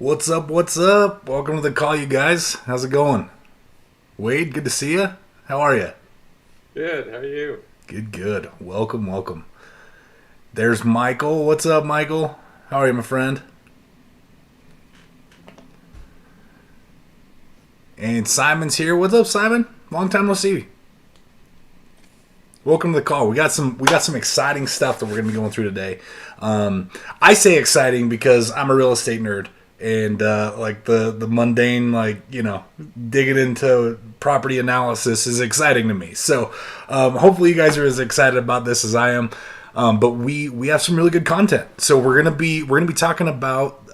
What's up? What's up? Welcome to the call, you guys. How's it going? Wade, good to see you. How are you? Good. How are you? Good, good. Welcome, welcome. There's Michael. What's up, Michael? How are you, my friend? And Simon's here. What's up, Simon? Long time no see. Welcome to the call. We got some exciting stuff that we're going to be going through today. I say exciting because I'm a real estate nerd, and like the mundane, digging into property analysis is exciting to me. So hopefully you guys are as excited about this as I am. But we have some really good content. So we're gonna be talking about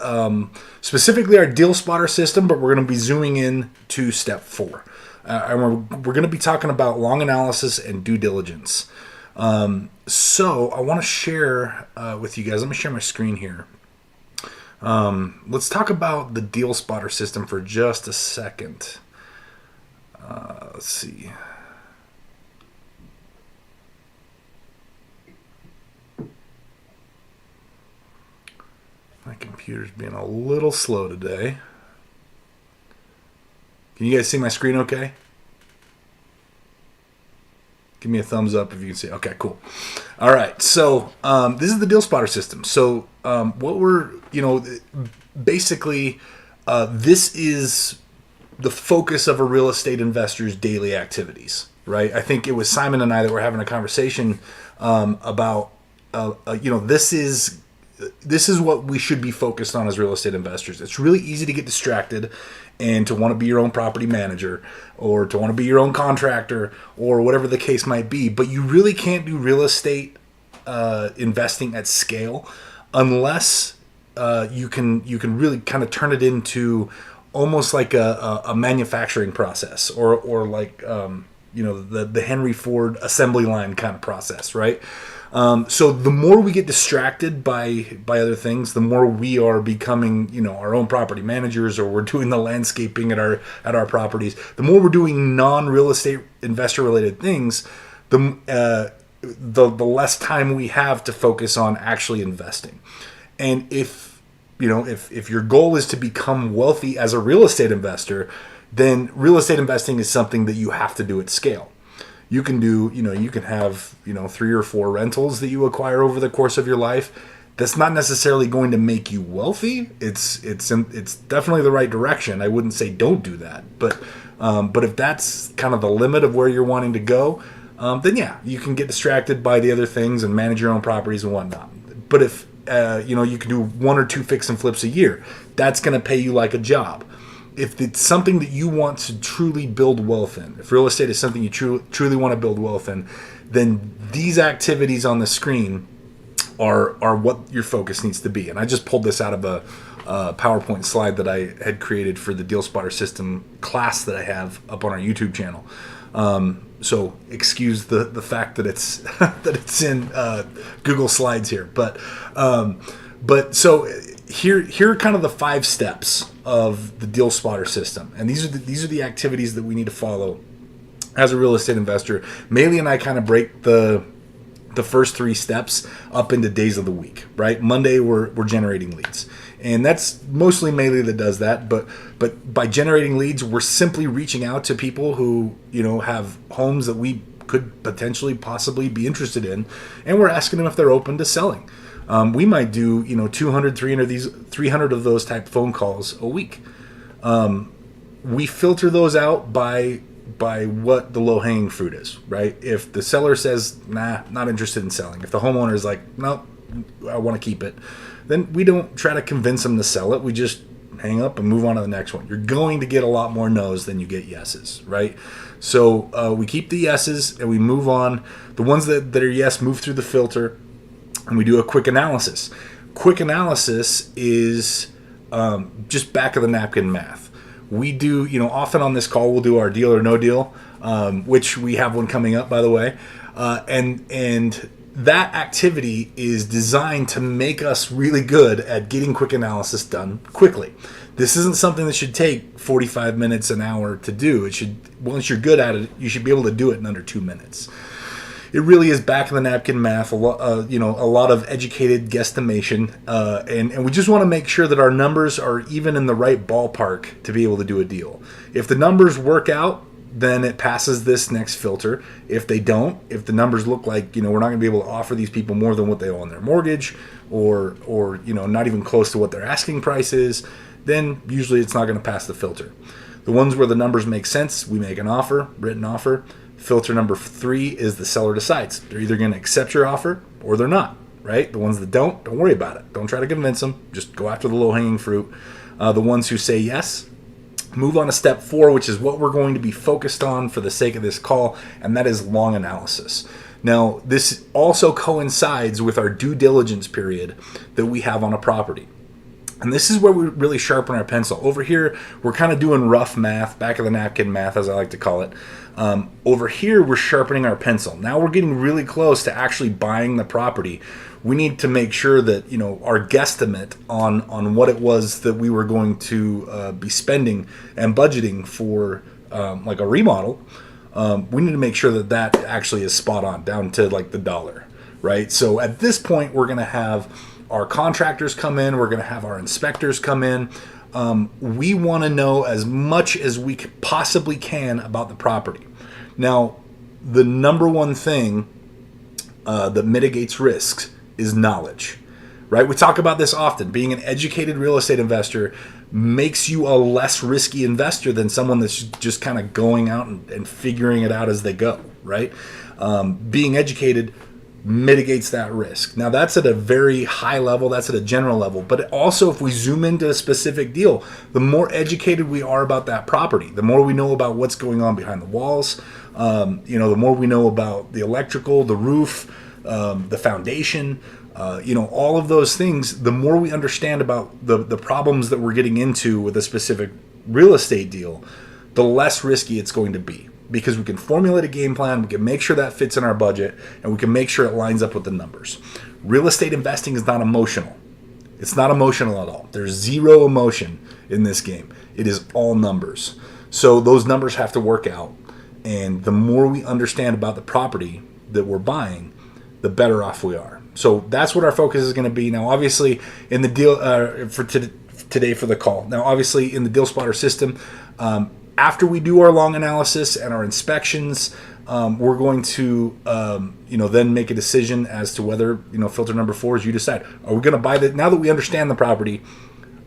specifically our deal spotter system, but we're gonna be zooming in to step 4. And we're going to be talking about long analysis and due diligence. So I want to share with you guys. Let me share my screen here. Let's talk about the deal spotter system for just a second. Let's see. My computer's being a little slow today. Can you guys see my screen okay? Give me a thumbs up if you can see. Okay, cool. All right, so this is the deal spotter system. So what we're, basically, this is the focus of a real estate investor's daily activities, right? I think it was Simon and I that were having a conversation about, this is what we should be focused on as real estate investors. It's really easy to get distracted and to want to be your own property manager or to want to be your own contractor or whatever the case might be. But you really can't do real estate investing at scale unless you can really kind of turn it into almost like a manufacturing process or like the Henry Ford assembly line kind of process, right? So the more we get distracted by other things, the more we are becoming, our own property managers, or we're doing the landscaping at our properties. The more we're doing non-real estate investor related things, the less time we have to focus on actually investing. And if your goal is to become wealthy as a real estate investor, then real estate investing is something that you have to do at scale. You can do, you can have, 3 or 4 rentals that you acquire over the course of your life. That's not necessarily going to make you wealthy. It's definitely the right direction. I wouldn't say don't do that, but if that's kind of the limit of where you're wanting to go, then yeah, you can get distracted by the other things and manage your own properties and whatnot. But if you can do 1 or 2 fix and flips a year, that's going to pay you like a job. If it's something that you want to truly build wealth in, if real estate is something you truly want to build wealth in, then these activities on the screen are what your focus needs to be. And I just pulled this out of a PowerPoint slide that I had created for the Deal Spotter System class that I have up on our YouTube channel. So excuse the fact that it's that it's in Google Slides here, but so here are kind of the 5 steps of the Deal Spotter system, and these are the activities that we need to follow as a real estate investor. Maylee and I kind of break the first 3 steps up into days of the week. Right, Monday we're generating leads, and that's mostly Maylee that does that. But by generating leads, we're simply reaching out to people who have homes that we could possibly be interested in, and we're asking them if they're open to selling. We might do 200, 300 of those type phone calls a week. We filter those out by what the low hanging fruit is, right? If the seller says, nah, not interested in selling, if the homeowner is like, nope, I want to keep it, then we don't try to convince them to sell it. We just hang up and move on to the next one. You're going to get a lot more no's than you get yeses, right? So we keep the yeses and we move on. The ones that are yes move through the filter, and we do a quick analysis. Quick analysis is just back of the napkin math. We do, often on this call, we'll do our deal or no deal, which we have one coming up, by the way. And that activity is designed to make us really good at getting quick analysis done quickly. This isn't something that should take 45 minutes, an hour to do. Once you're good at it, you should be able to do it in under 2 minutes. it really is back of the napkin math, a lot of educated guesstimation, and we just want to make sure that our numbers are even in the right ballpark to be able to do a deal. If the numbers work out, then it passes this next filter. If they don't, if the numbers look like, we're not going to be able to offer these people more than what they owe on their mortgage, or not even close to what their asking price is, then usually it's not going to pass the filter. The ones where the numbers make sense, we make an offer, written offer. Filter number 3 is the seller decides. They're either going to accept your offer or they're not, right? The ones that don't worry about it. Don't try to convince them. Just go after the low-hanging fruit. The ones who say yes, move on to step 4, which is what we're going to be focused on for the sake of this call, and that is long analysis. Now, this also coincides with our due diligence period that we have on a property. And this is where we really sharpen our pencil. Over here, we're kind of doing rough math, back of the napkin math, as I like to call it. Over here, we're sharpening our pencil. Now we're getting really close to actually buying the property. We need to make sure that, our guesstimate on what it was that we were going to be spending and budgeting for like a remodel, we need to make sure that that actually is spot on, down to like the dollar, right? So at this point, we're going to have our contractors come in. We're going to have our inspectors come in. We want to know as much as we possibly can about the property. Now, the number one thing that mitigates risks is knowledge, right? We talk about this often. Being an educated real estate investor makes you a less risky investor than someone that's just kind of going out and figuring it out as they go, right? Being educated mitigates that risk. Now, that's at a very high level, that's at a general level, but also if we zoom into a specific deal, the more educated we are about that property, the more we know about what's going on behind the walls, the more we know about the electrical, the roof, the foundation, all of those things, the more we understand about the problems that we're getting into with a specific real estate deal, the less risky it's going to be. Because we can formulate a game plan, we can make sure that fits in our budget, and we can make sure it lines up with the numbers. Real estate investing is not emotional. It's not emotional at all. There's zero emotion in this game. It is all numbers. So those numbers have to work out, and the more we understand about the property that we're buying, the better off we are. So that's what our focus is going to be. Now, obviously, in the deal today for the call. Now, obviously, in the Deal Spotter system, after we do our long analysis and our inspections, we're going to, then make a decision as to whether, filter number 4 is you decide. Are we going to buy it? Now that we understand the property,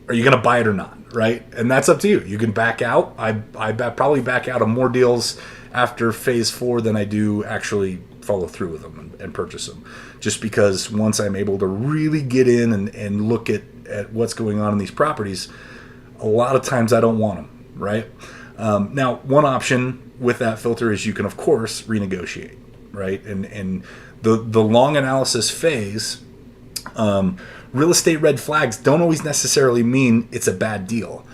are you going to buy it or not, right? And that's up to you. You can back out. I probably back out of more deals after phase 4 than I do actually follow through with them and purchase them. Just because once I'm able to really get in and look at what's going on in these properties, a lot of times I don't want them, right? Now, one option with that filter is you can, of course, renegotiate, right? And the long analysis phase, real estate red flags don't always necessarily mean it's a bad deal.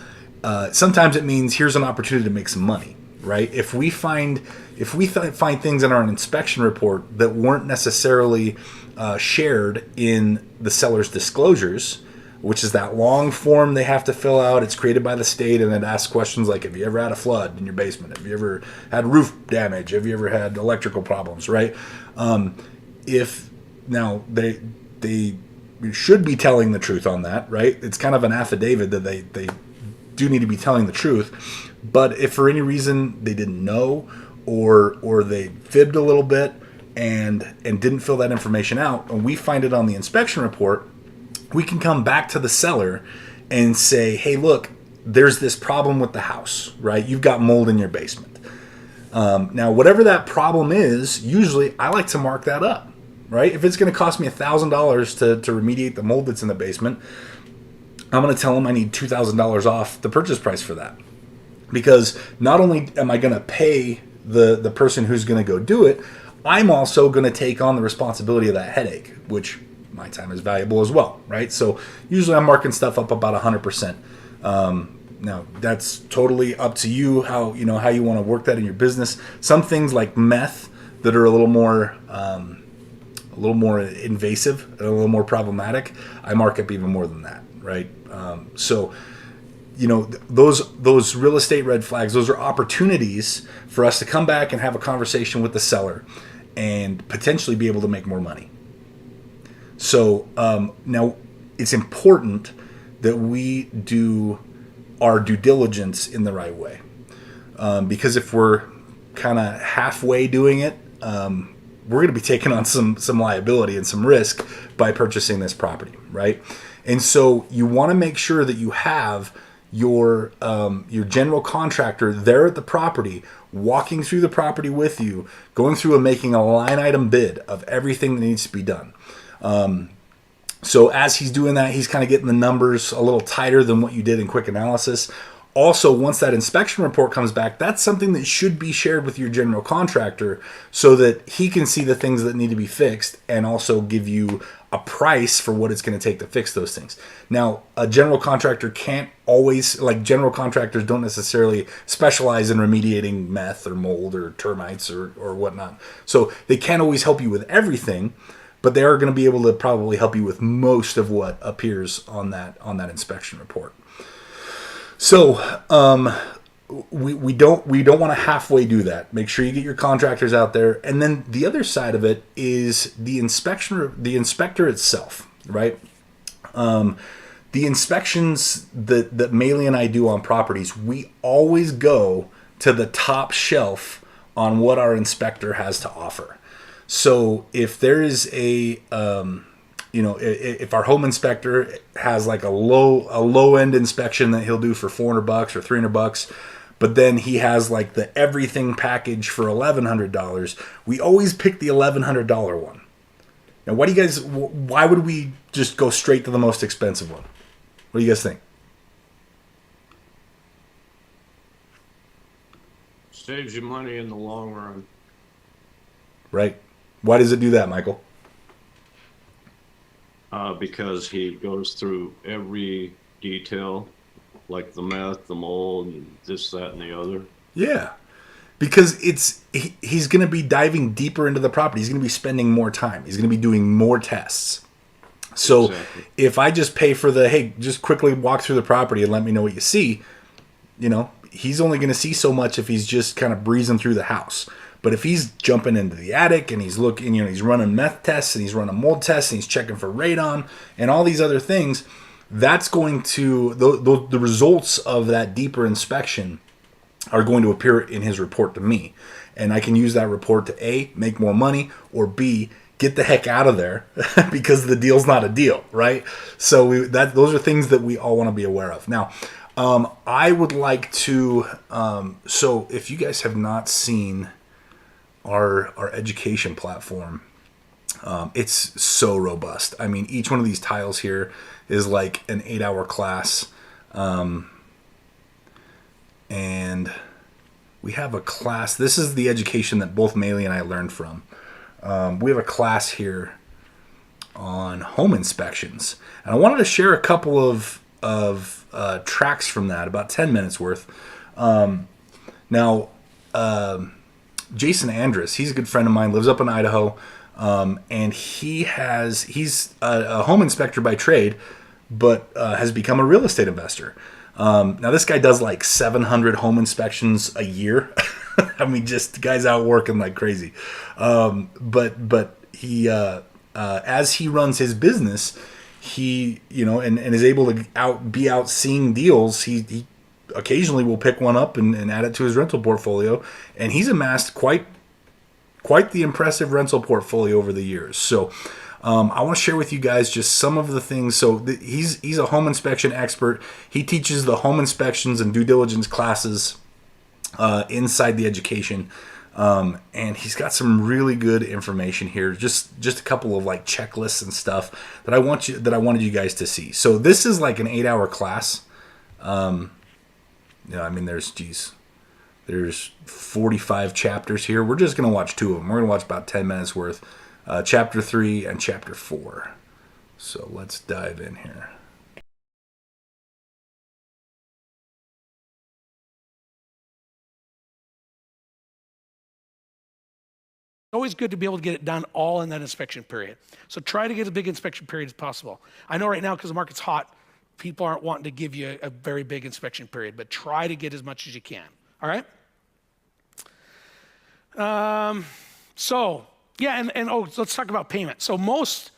Sometimes it means here's an opportunity to make some money, right? If we find things in our inspection report that weren't necessarily shared in the seller's disclosures, which is that long form they have to fill out. It's created by the state, and it asks questions like, have you ever had a flood in your basement? Have you ever had roof damage? Have you ever had electrical problems, right? If now they should be telling the truth on that, right? It's kind of an affidavit that they do need to be telling the truth. But if for any reason they didn't know or they fibbed a little bit and didn't fill that information out, and we find it on the inspection report, we can come back to the seller and say, hey, look, there's this problem with the house, right? You've got mold in your basement. Now, whatever that problem is, usually I like to mark that up, right? If it's going to cost me $1,000 to remediate the mold that's in the basement, I'm going to tell them I need $2,000 off the purchase price for that. Because not only am I going to pay the person who's going to go do it, I'm also going to take on the responsibility of that headache, which my time is valuable as well, right? So usually I'm marking stuff up about 100%. Now that's totally up to you how you want to work that in your business. Some things like meth that are a little more invasive and a little more problematic, I mark up even more than that, right? So those real estate red flags, those are opportunities for us to come back and have a conversation with the seller and potentially be able to make more money. So now it's important that we do our due diligence in the right way. Because if we're kind of halfway doing it, we're going to be taking on some liability and some risk by purchasing this property, right? And so you want to make sure that you have your general contractor there at the property, walking through the property with you, going through and making a line item bid of everything that needs to be done. So as he's doing that, he's kind of getting the numbers a little tighter than what you did in quick analysis. Also, once that inspection report comes back, that's something that should be shared with your general contractor so that he can see the things that need to be fixed and also give you a price for what it's going to take to fix those things. Now, a general contractor can't always, like general contractors don't necessarily specialize in remediating meth or mold or termites or whatnot. So they can't always help you with everything, but they are going to be able to probably help you with most of what appears on that inspection report. So we don't want to halfway do that. Make sure you get your contractors out there, and then the other side of it is the inspector itself, right? The inspections that Maley and I do on properties, we always go to the top shelf on what our inspector has to offer. So if there is if our home inspector has like a low end inspection that he'll do for $400 or $300, but then he has like the everything package for $1,100, we always pick the $1,100 one. Now, why would we just go straight to the most expensive one? What do you guys think? Saves you money in the long run. Right. Why does it do that, Michael? Because he goes through every detail, like the meth, the mold, and this, that, and the other. Yeah. Because he's going to be diving deeper into the property. He's going to be spending more time. He's going to be doing more tests. So Exactly. if I just pay for hey, just quickly walk through the property and let me know what you see, he's only going to see so much if he's just kind of breezing through the house. But if he's jumping into the attic and he's looking, he's running meth tests and he's running mold tests and he's checking for radon and all these other things, that's going to, the results of that deeper inspection are going to appear in his report to me. And I can use that report to A, make more money, or B, get the heck out of there because the deal's not a deal, right? So those are things that we all want to be aware of. Now, I would like to, so if you guys have not seen our education platform, it's so robust. I mean, each one of these tiles here is like an 8-hour class. And we have a class. This is the education that both Maley and I learned from. We have a class here on home inspections. And I wanted to share a couple of tracks from that, about 10 minutes worth. Now, Jason Andrus, he's a good friend of mine, lives up in Idaho, and he's a home inspector by trade, but has become a real estate investor. Now this guy does like 700 home inspections a year. I mean, just the guy's out working like crazy. But he as he runs his business, he and is able to be out seeing deals. He occasionally will pick one up and add it to his rental portfolio, and he's amassed quite the impressive rental portfolio over the years. So I want to share with you guys just some of the things. So he's a home inspection expert. He teaches the home inspections and due diligence classes inside the education, and he's got some really good information here. Just a couple of like checklists and stuff that I wanted you guys to see. So this is like an 8-hour class. I mean, there's 45 chapters here. We're just going to watch 2 of them. We're going to watch about 10 minutes worth, chapter 3 and chapter 4. So let's dive in here. Always good to be able to get it done all in that inspection period. So try to get as big inspection period as possible. I know right now, because the market's hot, people aren't wanting to give you a very big inspection period, but try to get as much as you can. All right? So Yeah, and let's talk about payment. So most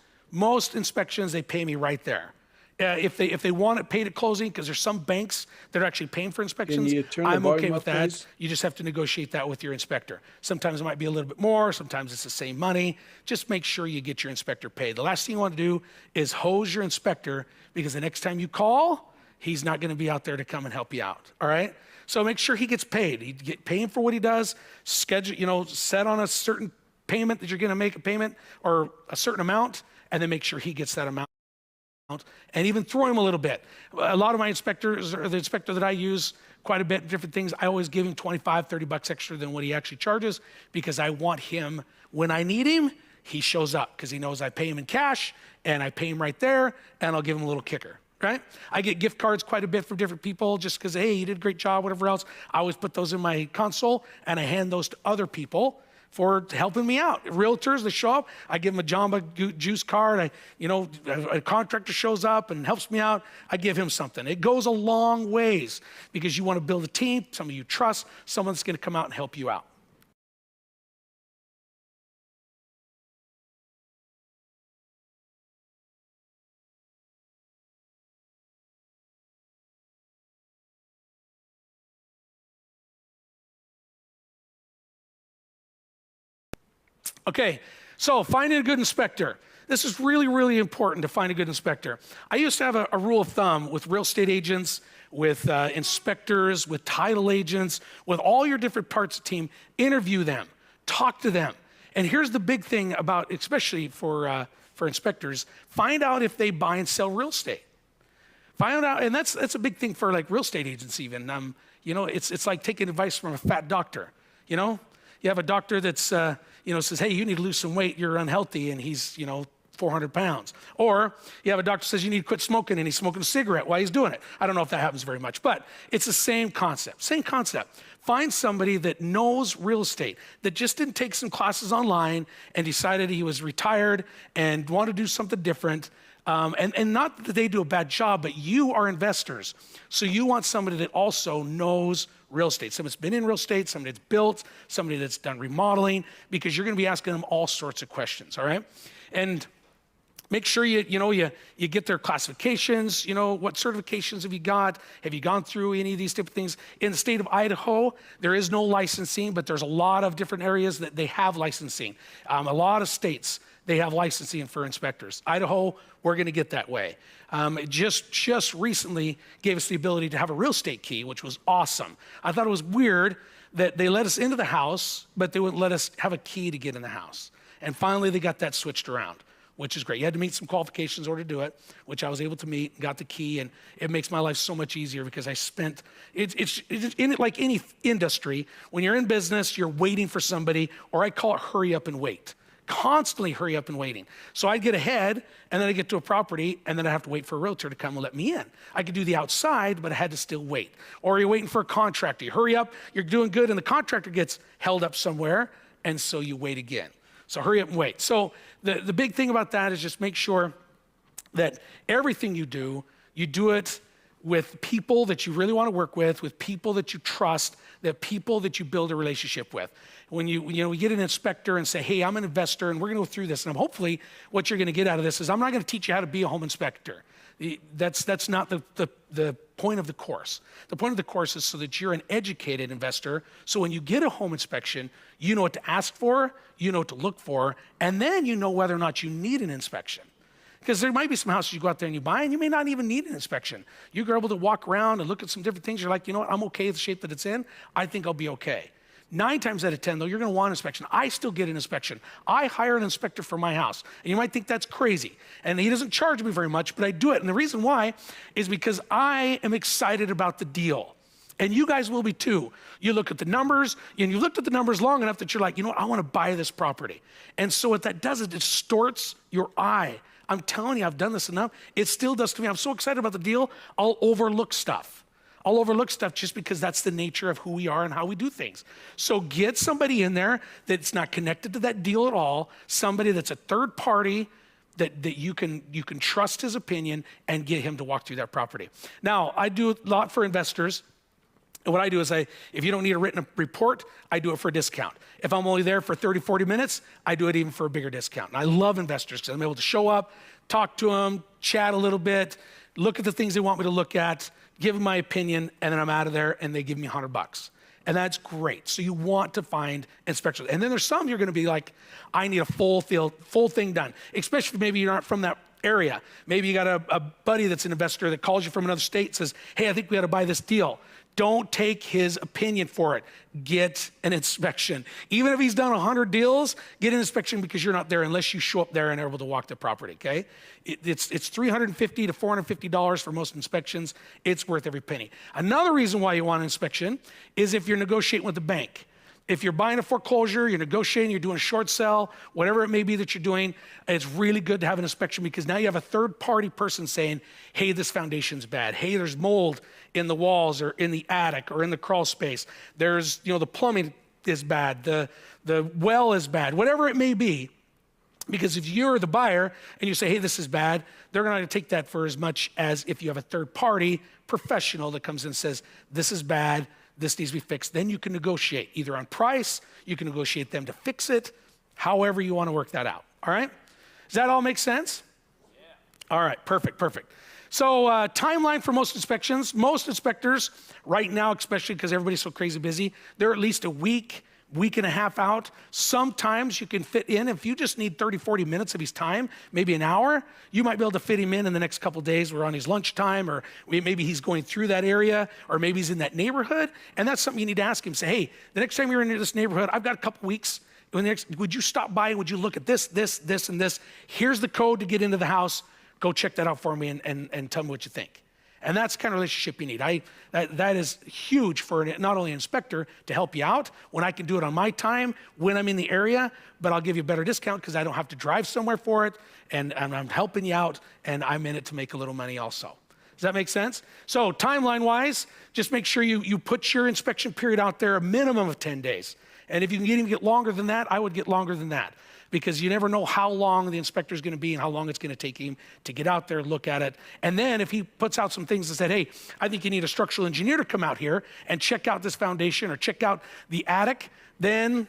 inspections, they pay me right there. If they want it paid at closing, because there's some banks that are actually paying for inspections, you turn the I'm okay volume with up, that. please? You just have to negotiate that with your inspector. Sometimes it might be a little bit more, sometimes it's the same money. Just make sure you get your inspector paid. The last thing you want to do is hose your inspector, because the next time you call, he's not going to be out there to come and help you out, all right? So make sure he gets paid. He get paid for what he does, schedule, set on a certain payment that you're going to make a payment or a certain amount, and then make sure he gets that amount. And even throw him a little bit. A lot of my inspectors, or the inspector that I use quite a bit, different things, I always give him 25, 30 bucks extra than what he actually charges, because I want him, when I need him, he shows up, because he knows I pay him in cash, and I pay him right there, and I'll give him a little kicker, right? I get gift cards quite a bit from different people, just because, hey, you did a great job, whatever else. I always put those in my console, and I hand those to other people for helping me out. Realtors, they show up, I give them a Jamba Juice card. A contractor shows up and helps me out, I give him something. It goes a long ways, because you want to build a team, somebody you trust, someone that's going to come out and help you out. Okay, so finding a good inspector. This is really, really important to find a good inspector. I used to have a rule of thumb with real estate agents, with inspectors, with title agents, with all your different parts of the team. Interview them, talk to them. And here's the big thing about, especially for inspectors, find out if they buy and sell real estate. Find out, and that's a big thing for like real estate agents even. It's like taking advice from a fat doctor, You have a doctor that's, says, hey, you need to lose some weight, you're unhealthy, and he's, 400 pounds. Or you have a doctor says you need to quit smoking, and he's smoking a cigarette while he's doing it. I don't know if that happens very much, but it's the same concept. Find somebody that knows real estate, that just didn't take some classes online and decided he was retired and wanted to do something different. And not that they do a bad job, but you are investors. So you want somebody that also knows real estate. Somebody that's been in real estate, somebody that's built, somebody that's done remodeling, because you're going to be asking them all sorts of questions, all right? And make sure you get their classifications. What certifications have you got? Have you gone through any of these different things? In the state of Idaho, there is no licensing, but there's a lot of different areas that they have licensing. A lot of states, they have licensing for inspectors. Idaho, we're going to get that way. It just recently gave us the ability to have a real estate key, which was awesome. I thought it was weird that they let us into the house, but they wouldn't let us have a key to get in the house. And finally, they got that switched around, which is great. You had to meet some qualifications in order to do it, which I was able to meet, got the key, and it makes my life so much easier, because I spent, it's in it like any industry, when you're in business, you're waiting for somebody, or I call it hurry up and wait. Constantly hurry up and waiting. So I'd get ahead, and then I get to a property, and then I have to wait for a realtor to come and let me in. I could do the outside, but I had to still wait. Or you're waiting for a contractor. You hurry up, you're doing good, and the contractor gets held up somewhere, and so you wait again. So hurry up and wait. So the big thing about that is just make sure that everything you do it with people that you really want to work with people that you trust, that people that you build a relationship with. When we get an inspector and say, hey, I'm an investor, and we're going to go through this, and hopefully what you're going to get out of this is I'm not going to teach you how to be a home inspector. That's not the point of the course. The point of the course is so that you're an educated investor, so when you get a home inspection, you know what to ask for, you know what to look for, and then you know whether or not you need an inspection. Because there might be some houses you go out there and you buy, and you may not even need an inspection. You're able to walk around and look at some different things. You're like, you know what, I'm okay with the shape that it's in. I think I'll be okay. 9 times out of 10, though, you're going to want an inspection. I still get an inspection. I hire an inspector for my house. And you might think that's crazy. And he doesn't charge me very much, but I do it. And the reason why is because I am excited about the deal. And you guys will be too. You look at the numbers, and you looked at the numbers long enough that you're like, you know what, I want to buy this property. And so what that does is it distorts your eye. I'm telling you, I've done this enough. It still does to me. I'm so excited about the deal, I'll overlook stuff. I'll overlook stuff just because that's the nature of who we are and how we do things. So get somebody in there that's not connected to that deal at all, somebody that's a third party that you can trust his opinion, and get him to walk through that property. Now, I do a lot for investors. And what I do is if you don't need a written report, I do it for a discount. If I'm only there for 30, 40 minutes, I do it even for a bigger discount. And I love investors because I'm able to show up, talk to them, chat a little bit, look at the things they want me to look at, give them my opinion, and then I'm out of there and they give me $100. And that's great. So you want to find inspectors. And then there's some you're going to be like, I need a full thing done, especially if maybe you're not from that area. Maybe you got a buddy that's an investor that calls you from another state and says, hey, I think we ought to buy this deal. Don't take his opinion for it. Get an inspection. Even if he's done 100 deals, get an inspection because you're not there unless you show up there and are able to walk the property, okay? It's $350 to $450 for most inspections. It's worth every penny. Another reason why you want an inspection is if you're negotiating with the bank. If you're buying a foreclosure, you're negotiating, you're doing a short sale, whatever it may be that you're doing, it's really good to have an inspection because now you have a third-party person saying, hey, this foundation's bad. Hey, there's mold in the walls or in the attic or in the crawl space. There's, the plumbing is bad. The well is bad, whatever it may be. Because if you're the buyer and you say, hey, this is bad, they're not going to take that for as much as if you have a third-party professional that comes in and says, this is bad, this needs to be fixed. Then you can negotiate either on price, you can negotiate them to fix it, however you want to work that out. All right? Does that all make sense? Yeah. All right, perfect. So timeline for most inspections. Most inspectors right now, especially because everybody's so crazy busy, they're at least a week and a half out. Sometimes you can fit in, if you just need 30, 40 minutes of his time, maybe an hour, you might be able to fit him in the next couple of days. We're on his lunchtime, or maybe he's going through that area, or maybe he's in that neighborhood. And that's something you need to ask him. Say, hey, the next time you're in this neighborhood, I've got a couple weeks. Would you stop by and would you look at this, and this? Here's the code to get into the house. Go check that out for me and tell me what you think. And that's the kind of relationship you need. That is huge for not only an inspector to help you out when I can do it on my time when I'm in the area, but I'll give you a better discount because I don't have to drive somewhere for it, and I'm helping you out, and I'm in it to make a little money also. Does that make sense? So timeline-wise, just make sure you put your inspection period out there a minimum of 10 days. And if you can even get longer than that, I would get longer than that, because you never know how long the inspector is going to be and how long it's going to take him to get out there, look at it. And then if he puts out some things and said, hey, I think you need a structural engineer to come out here and check out this foundation or check out the attic, then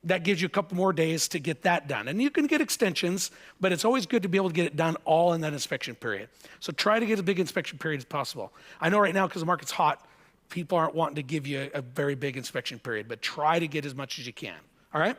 that gives you a couple more days to get that done. And you can get extensions, but it's always good to be able to get it done all in that inspection period. So try to get as big inspection period as possible. I know right now, because the market's hot, people aren't wanting to give you a very big inspection period, but try to get as much as you can. All right?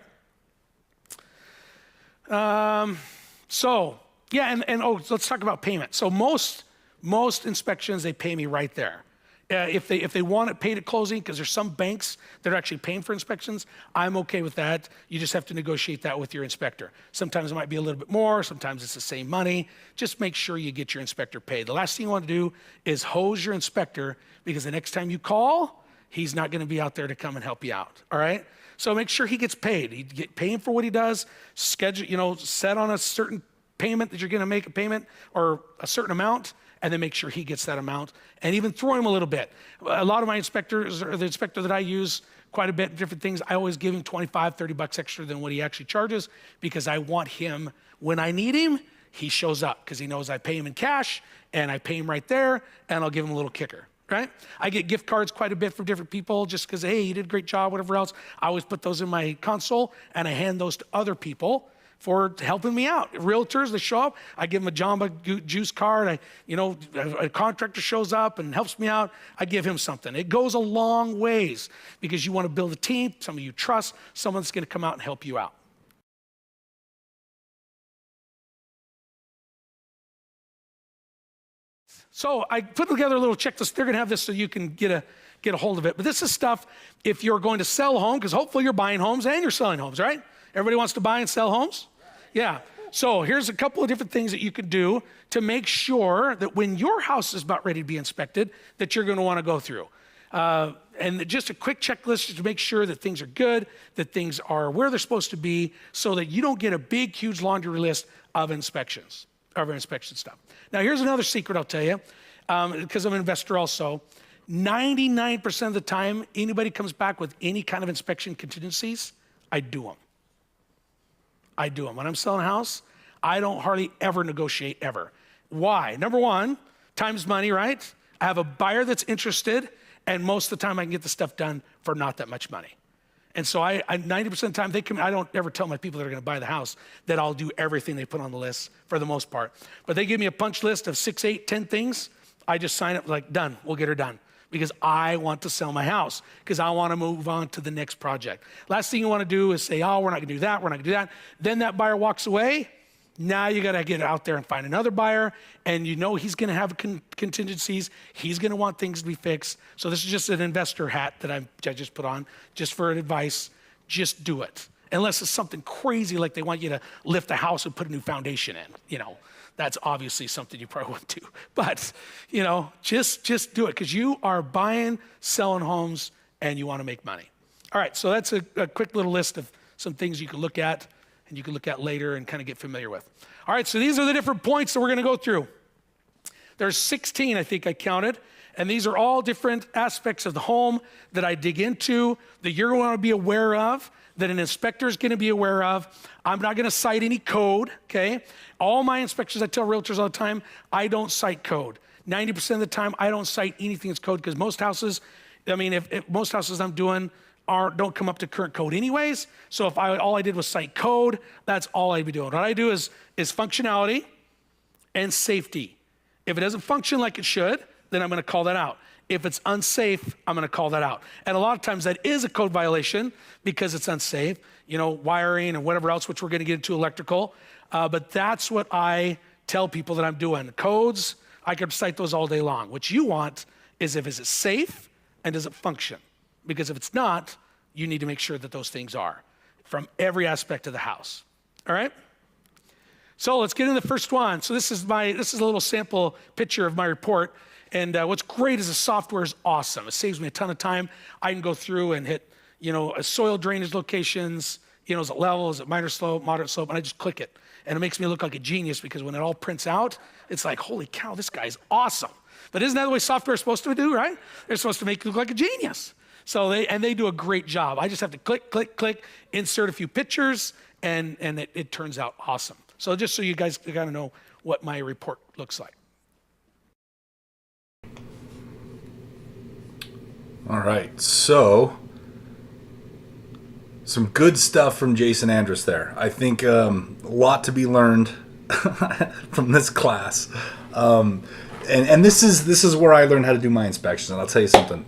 So let's talk about payment. So most inspections, they pay me right there. If they want it paid at closing, because there's some banks that are actually paying for inspections, I'm okay with that. You just have to negotiate that with your inspector. Sometimes it might be a little bit more, sometimes it's the same money. Just make sure you get your inspector paid. The last thing you want to do is hose your inspector, because the next time you call, he's not going to be out there to come and help you out, all right? So make sure he gets paid. He get paid for what he does. Schedule, set on a certain payment that you're going to make a payment or a certain amount, and then make sure he gets that amount, and even throw him a little bit. A lot of my inspectors, or the inspector that I use quite a bit, different things, I always give him 25, 30 bucks extra than what he actually charges, because I want him, when I need him, he shows up, because he knows I pay him in cash, and I pay him right there, and I'll give him a little kicker. Right? I get gift cards quite a bit from different people just because, hey, you did a great job, whatever else. I always put those in my console, and I hand those to other people for helping me out. Realtors, they show up, I give them a Jamba Juice card. A contractor shows up and helps me out, I give him something. It goes a long ways because you want to build a team, someone you trust, someone that's going to come out and help you out. So I put together a little checklist. They're going to have this so you can get a hold of it. But this is stuff if you're going to sell a home, because hopefully you're buying homes and you're selling homes, right? Everybody wants to buy and sell homes? Yeah. So here's a couple of different things that you could do to make sure that when your house is about ready to be inspected, that you're going to want to go through. And just a quick checklist to make sure that things are good, that things are where they're supposed to be, so that you don't get a big, huge laundry list of inspections. Of inspection stuff. Now, here's another secret I'll tell you, because I'm an investor also. 99% of the time, anybody comes back with any kind of inspection contingencies, I do them. When I'm selling a house, I don't hardly ever negotiate ever. Why? Number one, time's money, right? I have a buyer that's interested, And most of the time I can get the stuff done for not that much money. And so I 90% of the time they come, I don't ever tell my people that are going to buy the house that I'll do everything they put on the list for the most part. But they give me a punch list of 6, 8, 10 things. I just sign up like, done, we'll get her done. Because I want to sell my house, because I want to move on to the next project. Last thing you want to do is say, oh, we're not going to do that, we're not going to do that. Then that buyer walks away. Now you got to get out there and find another buyer, and you know he's going to have contingencies. He's going to want things to be fixed. So this is just an investor hat that I just put on, just for advice. Just do it. Unless it's something crazy like they want you to lift the house and put a new foundation in, you know. That's obviously something you probably wouldn't do. But, you know, just do it, because you are buying, selling homes, and you want to make money. All right, so that's a quick little list of some things you can look at and you can look at later and kind of get familiar with. All right, so these are the different points that we're going to go through. There's 16, I think I counted, and these are all different aspects of the home that I dig into, that you're going to want to be aware of, that an inspector is going to be aware of. I'm not going to cite any code, okay? All my inspections, I tell realtors all the time, I don't cite code. 90% of the time, I don't cite anything that's code, because most houses, I mean, if most houses I'm doing don't come up to current code anyways. So if all I did was cite code, that's all I'd be doing. What I do is functionality and safety. If it doesn't function like it should, then I'm going to call that out. If it's unsafe, I'm going to call that out. And a lot of times that is a code violation because it's unsafe, you know, wiring and whatever else, which we're going to get into electrical. But that's what I tell people that I'm doing. Codes, I could cite those all day long. What you want is is it safe and does it function? Because if it's not, you need to make sure that those things are from every aspect of the house. All right? So let's get into the first one. So this is a little sample picture of my report. And what's great is the software is awesome. It saves me a ton of time. I can go through and hit, you know, soil drainage locations, you know, is it level, is it minor slope, moderate slope, and I just click it. And it makes me look like a genius, because when it all prints out, it's like, holy cow, this guy's awesome. But isn't that the way software is supposed to do, right? They're supposed to make you look like a genius. So they do a great job. I just have to click, click, click, insert a few pictures, and it turns out awesome. So just so you guys kind of know what my report looks like. All right, so some good stuff from Jason Andrus there. I think a lot to be learned from this class. And this is where I learned how to do my inspections. And I'll tell you something.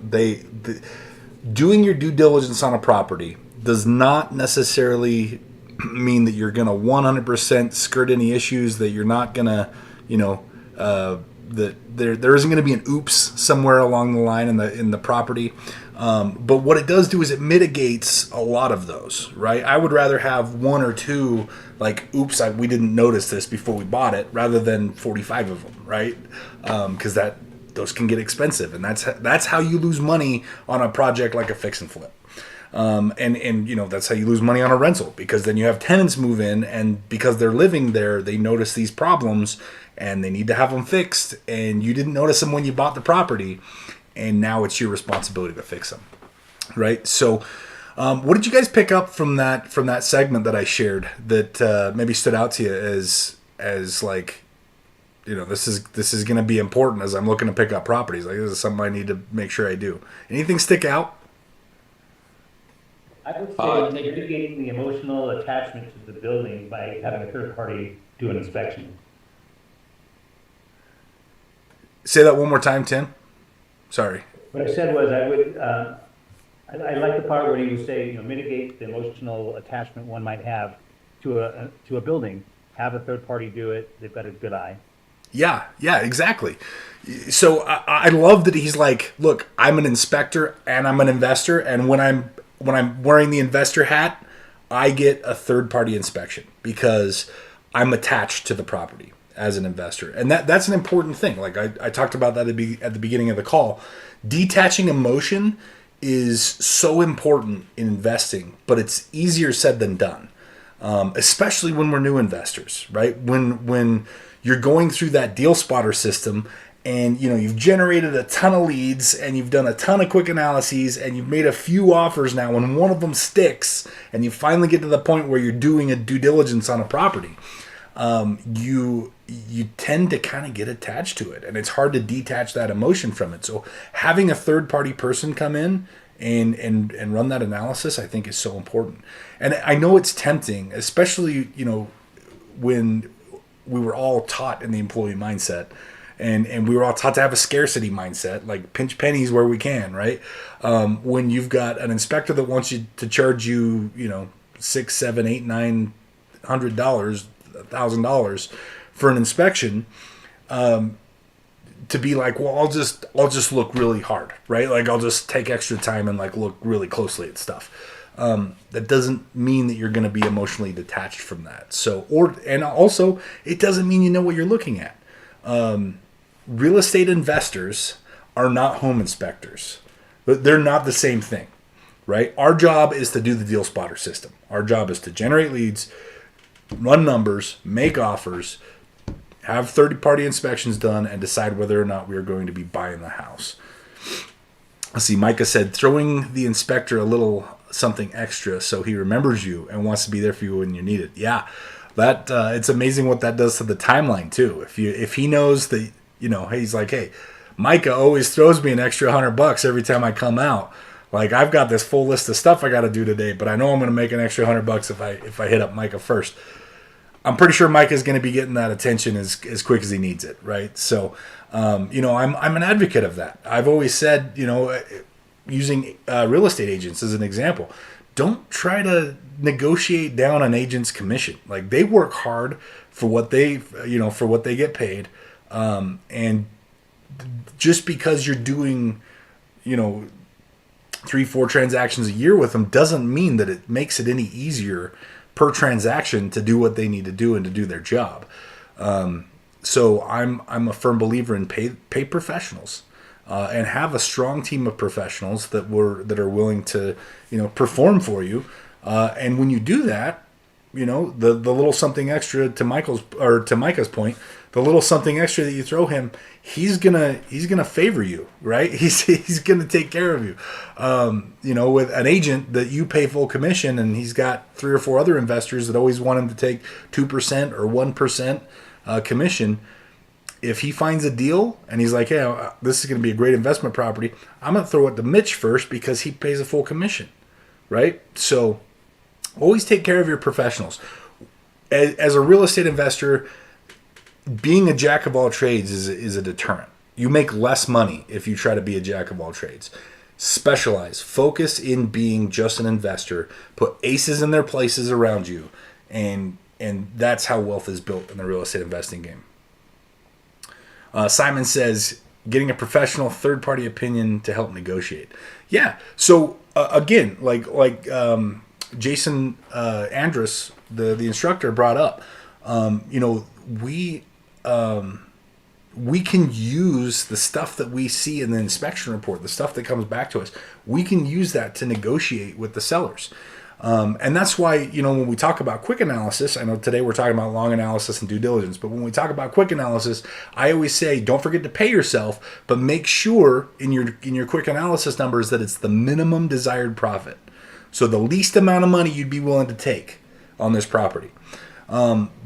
Doing your due diligence on a property does not necessarily mean that you're going to 100% skirt any issues, that you're not going to, you know, that there isn't going to be an oops somewhere along the line in the property. But what it does do is it mitigates a lot of those, right? I would rather have one or two, like, oops, we didn't notice this before we bought it, rather than 45 of them, right? Because those can get expensive, and that's how you lose money on a project like a fix and flip. And you know, that's how you lose money on a rental, because then you have tenants move in, and because they're living there, they notice these problems and they need to have them fixed, and you didn't notice them when you bought the property, and now it's your responsibility to fix them, right? So what did you guys pick up from that segment that I shared that maybe stood out to you as like, you know, this is going to be important as I'm looking to pick up properties? Like, this is something I need to make sure I do. Anything stick out? I would say mitigating the emotional attachment to the building by having a third party do an inspection. Say that one more time, Tim. Sorry. What I said was I like the part where you say, you know, mitigate the emotional attachment one might have to a building. Have a third party do it. They've got a good eye. Yeah, exactly. So I love that he's like, look, I'm an inspector and I'm an investor, and when I'm wearing the investor hat, I get a third-party inspection because I'm attached to the property as an investor. And that's an important thing. Like I talked about that at the beginning of the call. Detaching emotion is so important in investing, but it's easier said than done, especially when we're new investors, right? When you're going through that deal spotter system, and you know, you've generated a ton of leads and you've done a ton of quick analyses and you've made a few offers now, when one of them sticks and you finally get to the point where you're doing a due diligence on a property, you tend to kind of get attached to it, and it's hard to detach that emotion from it. So having a third party person come in and run that analysis, I think, is so important. And I know it's tempting, especially, when we were all taught in the employee mindset, and we were all taught to have a scarcity mindset, like pinch pennies where we can, right? When you've got an inspector that wants you to charge you, $6, $7, $8, $900, $1,000 for an inspection, to be like, well, I'll just look really hard, right? Like, I'll just take extra time and like look really closely at stuff. That doesn't mean that you're going to be emotionally detached from that. And also, it doesn't mean you know what you're looking at. Real estate investors are not home inspectors. They're not the same thing, right? Our job is to do the deal spotter system. Our job is to generate leads, run numbers, make offers, have third-party inspections done, and decide whether or not we are going to be buying the house. Let's see, Micah said, throwing the inspector a little something extra so he remembers you and wants to be there for you when you need it. Yeah, that it's amazing what that does to the timeline too. If he knows that, he's like, hey, Micah always throws me an extra $100 every time I come out. Like, I've got this full list of stuff I got to do today, but I know I'm going to make an extra $100 if I hit up Micah first. I'm pretty sure Micah's going to be getting that attention as quick as he needs it, right? So, I'm an advocate of that. I've always said, using real estate agents as an example, don't try to negotiate down an agent's commission. Like, they work hard for what they get paid, and just because you're doing, 3-4 transactions a year with them doesn't mean that it makes it any easier per transaction to do what they need to do and to do their job. So I'm a firm believer in pay professionals, and have a strong team of professionals that are willing to, perform for you. And when you do that, the little something extra, to Micah's point, the little something extra that you throw him, he's gonna favor you, right? He's gonna take care of you. With an agent that you pay full commission, and he's got 3 or 4 other investors that always want him to take 2% or 1% commission. If he finds a deal and he's like, hey, this is going to be a great investment property, I'm going to throw it to Mitch first because he pays a full commission, right? So always take care of your professionals. As a real estate investor, being a jack of all trades is a deterrent. You make less money if you try to be a jack of all trades. Specialize. Focus in being just an investor. Put aces in their places around you. And that's how wealth is built in the real estate investing game. Simon says, getting a professional third-party opinion to help negotiate. Yeah. So again, like Jason Andrus, the instructor, brought up, we can use the stuff that we see in the inspection report, the stuff that comes back to us. We can use that to negotiate with the sellers. And that's why, when we talk about quick analysis, I know today we're talking about long analysis and due diligence, but when we talk about quick analysis, I always say, don't forget to pay yourself, but make sure in your quick analysis numbers that it's the minimum desired profit. So the least amount of money you'd be willing to take on this property.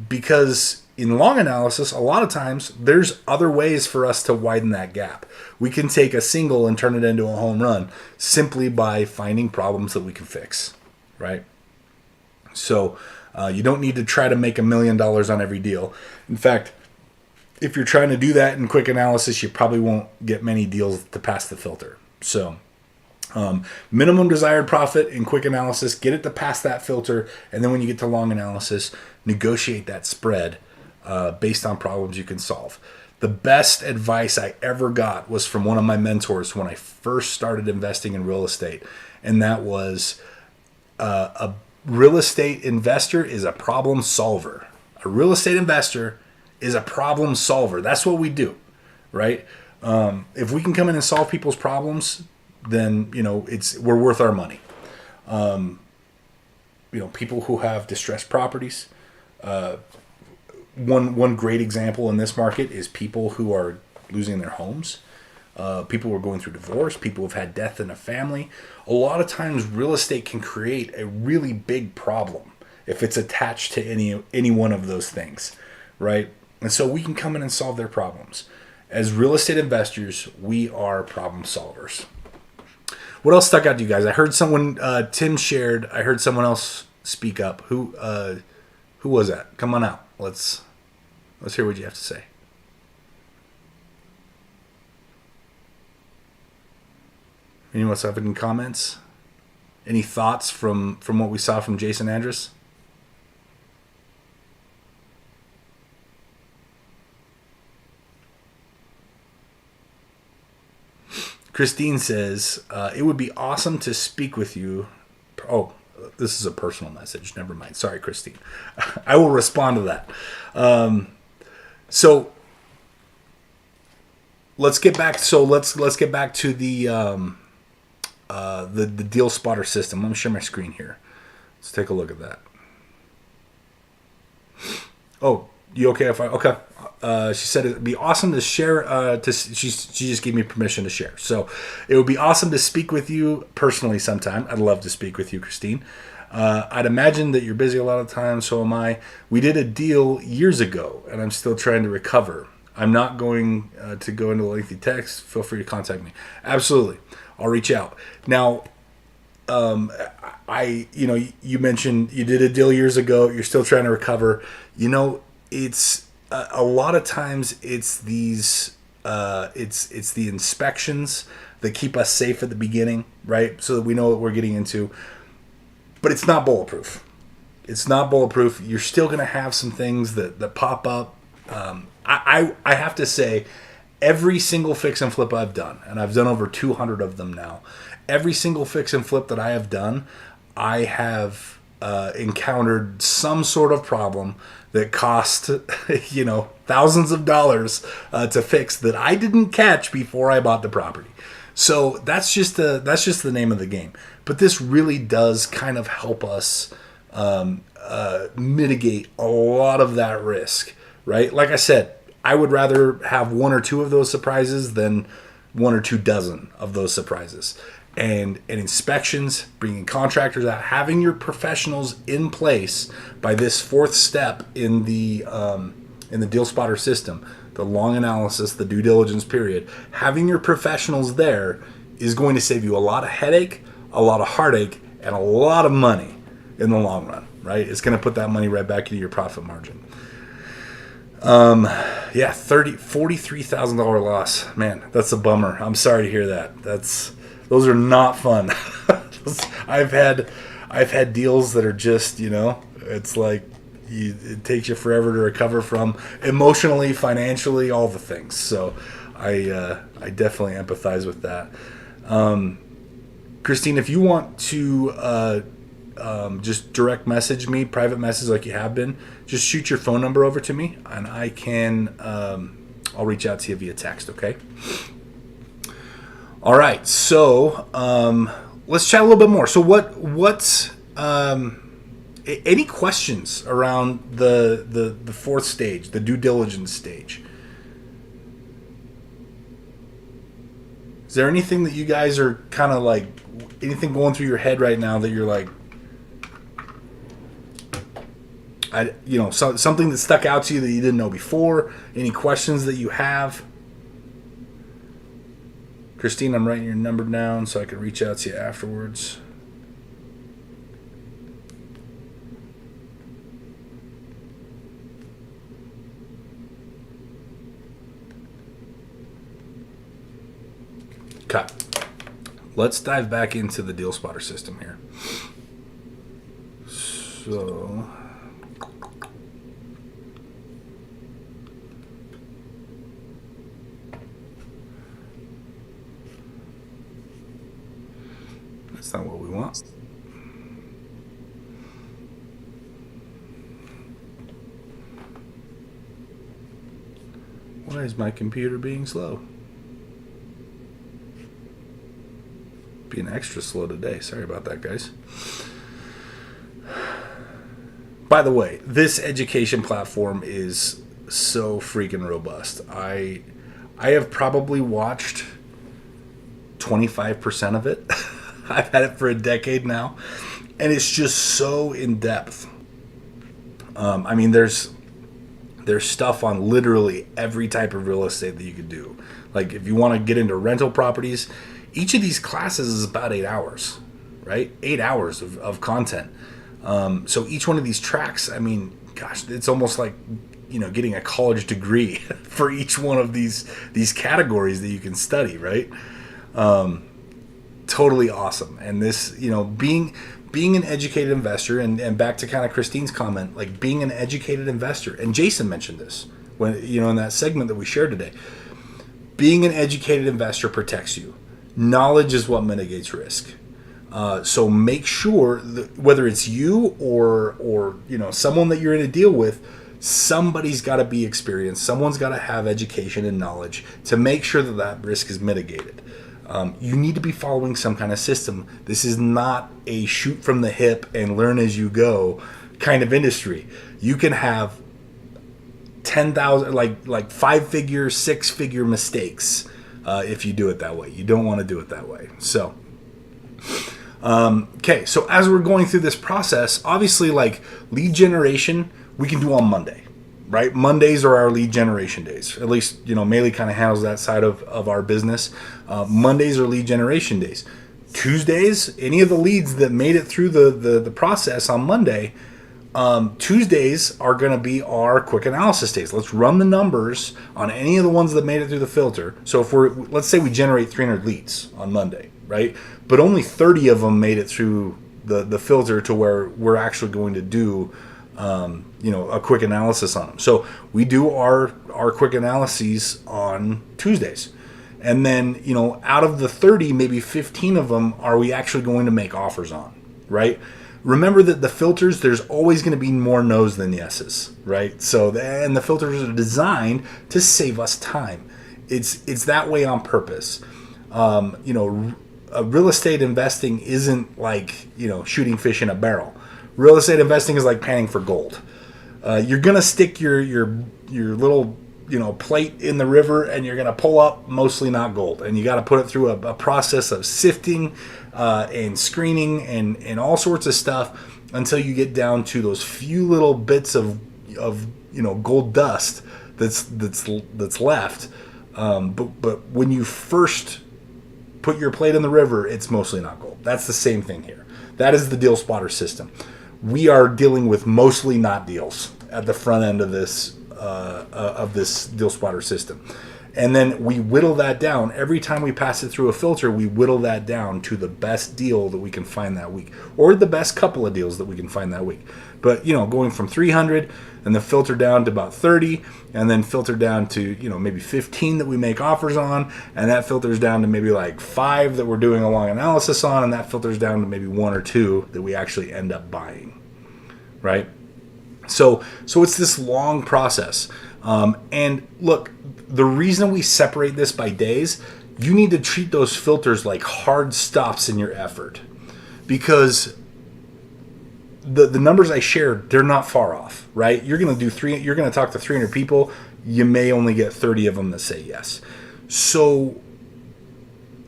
Because in long analysis, a lot of times there's other ways for us to widen that gap. We can take a single and turn it into a home run simply by finding problems that we can fix. Right? So you don't need to try to make $1 million on every deal. In fact, if you're trying to do that in quick analysis, you probably won't get many deals to pass the filter. So minimum desired profit in quick analysis, get it to pass that filter. And then when you get to long analysis, negotiate that spread based on problems you can solve. The best advice I ever got was from one of my mentors when I first started investing in real estate. And that was, a real estate investor is a problem solver. A real estate investor is a problem solver. That's what we do, right? If we can come in and solve people's problems, then we're worth our money. People who have distressed properties. One great example in this market is people who are losing their homes. People who are going through divorce, people who have had death in a family. A lot of times real estate can create a really big problem. if it's attached to any one of those things, right? And so we can come in and solve their problems. As real estate investors, we are problem solvers. What else stuck out to you guys? I heard someone, Tim shared, I heard someone else speak up. Who was that? Come on out. Let's hear what you have to say. Anyone else have any comments? Any thoughts from what we saw from Jason Andrus? Christine says, it would be awesome to speak with you. Oh, this is a personal message. Never mind. Sorry, Christine. I will respond to that. So let's get back. So let's get back to the Deal Spotter system. Let me share my screen here. Let's take a look at that. Oh, you okay? If I okay. She said it'd be awesome to share. She just gave me permission to share. So it would be awesome to speak with you personally sometime. I'd love to speak with you, Christine. I'd imagine that you're busy a lot of times. So am I. We did a deal years ago, and I'm still trying to recover. I'm not going to go into lengthy text. Feel free to contact me. Absolutely, I'll reach out. Now, you mentioned you did a deal years ago. You're still trying to recover. It's a lot of times it's these it's the inspections that keep us safe at the beginning, right? So that we know what we're getting into. But it's not bulletproof. It's not bulletproof. You're still going to have some things that pop up. I have to say, every single fix and flip I've done, and I've done over 200 of them now, every single fix and flip that I have done, I have encountered some sort of problem that cost, thousands of dollars to fix that I didn't catch before I bought the property. So that's just the name of the game. But this really does kind of help us mitigate a lot of that risk, right? Like I said, I would rather have one or two of those surprises than one or 2 dozen of those surprises. And inspections, bringing contractors out, having your professionals in place by this 4th step in the Deal Spotter system, the long analysis, the due diligence period, having your professionals there is going to save you a lot of headache, a lot of heartache, and a lot of money in the long run, right? It's going to put that money right back into your profit margin. $43,000 loss. Man, that's a bummer. I'm sorry to hear that. Those are not fun. I've had deals that are just, it's like it takes you forever to recover from, emotionally, financially, all the things. So I definitely empathize with that. Christine, if you want to just direct message me, private message like you have been, just shoot your phone number over to me, and I can I'll reach out to you via text. Okay. All right. So let's chat a little bit more. So what's any questions around the 4th stage, the due diligence stage? Is there anything that you guys are kind of like, anything going through your head right now that you're like, something that stuck out to you that you didn't know before? Any questions that you have? Christine, I'm writing your number down so I can reach out to you afterwards. Okay. Let's dive back into the Deal Spotter system here. So that's not what we want. Why is my computer being slow? Being extra slow today. Sorry about that, guys. By the way, this education platform is so freaking robust. I have probably watched 25% of it. I've had it for a decade now, and it's just so in depth. I mean, there's stuff on literally every type of real estate that you could do. Like if you want to get into rental properties, each of these classes is about 8 hours, right? 8 hours of content. So each one of these tracks, I mean, gosh, it's almost like, getting a college degree for each one of these categories that you can study, right? Totally awesome. And this, being an educated investor, and back to kind of Christine's comment, like being an educated investor, and Jason mentioned this when, in that segment that we shared today, being an educated investor protects you. Knowledge is what mitigates risk. So make sure that whether it's you or someone that you're in a deal with, somebody's got to be experienced. Someone's got to have education and knowledge to make sure that risk is mitigated. You need to be following some kind of system. This is not a shoot from the hip and learn as you go kind of industry. You can have 10,000, like 5-figure, 6-figure mistakes if you do it that way. You don't want to do it that way. So, okay. So as we're going through this process, obviously, like lead generation, we can do on Monday, right? Mondays are our lead generation days. At least, Melee kind of handles that side of our business. Mondays are lead generation days. Tuesdays, any of the leads that made it through the process on Monday, Tuesdays are going to be our quick analysis days. Let's run the numbers on any of the ones that made it through the filter. So if let's say we generate 300 leads on Monday, right? But only 30 of them made it through the filter to where we're actually going to do a quick analysis on them. So we do our quick analyses on Tuesdays. And then, out of the 30, maybe 15 of them are we actually going to make offers on, right? Remember that the filters, there's always going to be more no's than yeses, right? So, and the filters are designed to save us time. It's that way on purpose. Real estate investing isn't like, shooting fish in a barrel. Real estate investing is like panning for gold. You're gonna stick your little plate in the river, and you're gonna pull up mostly not gold, and you got to put it through a process of sifting and screening and all sorts of stuff until you get down to those few little bits of gold dust that's left. But when you first put your plate in the river, it's mostly not gold. That's the same thing here. That is the deal spotter system. We are dealing with mostly not deals at the front end of this deal spotter system. And then we whittle that down. Every time we pass it through a filter, we whittle that down to the best deal that we can find that week, or the best couple of deals that we can find that week. But, going from 300 and then filter down to about 30, and then filter down to, maybe 15 that we make offers on, and that filters down to maybe like 5 that we're doing a long analysis on, and that filters down to maybe 1 or 2 that we actually end up buying, right? So it's this long process. And look, the reason we separate this by days, you need to treat those filters like hard stops in your effort, because the numbers I shared, they're not far off, right? You're going to talk to 300 people. You may only get 30 of them that say yes. So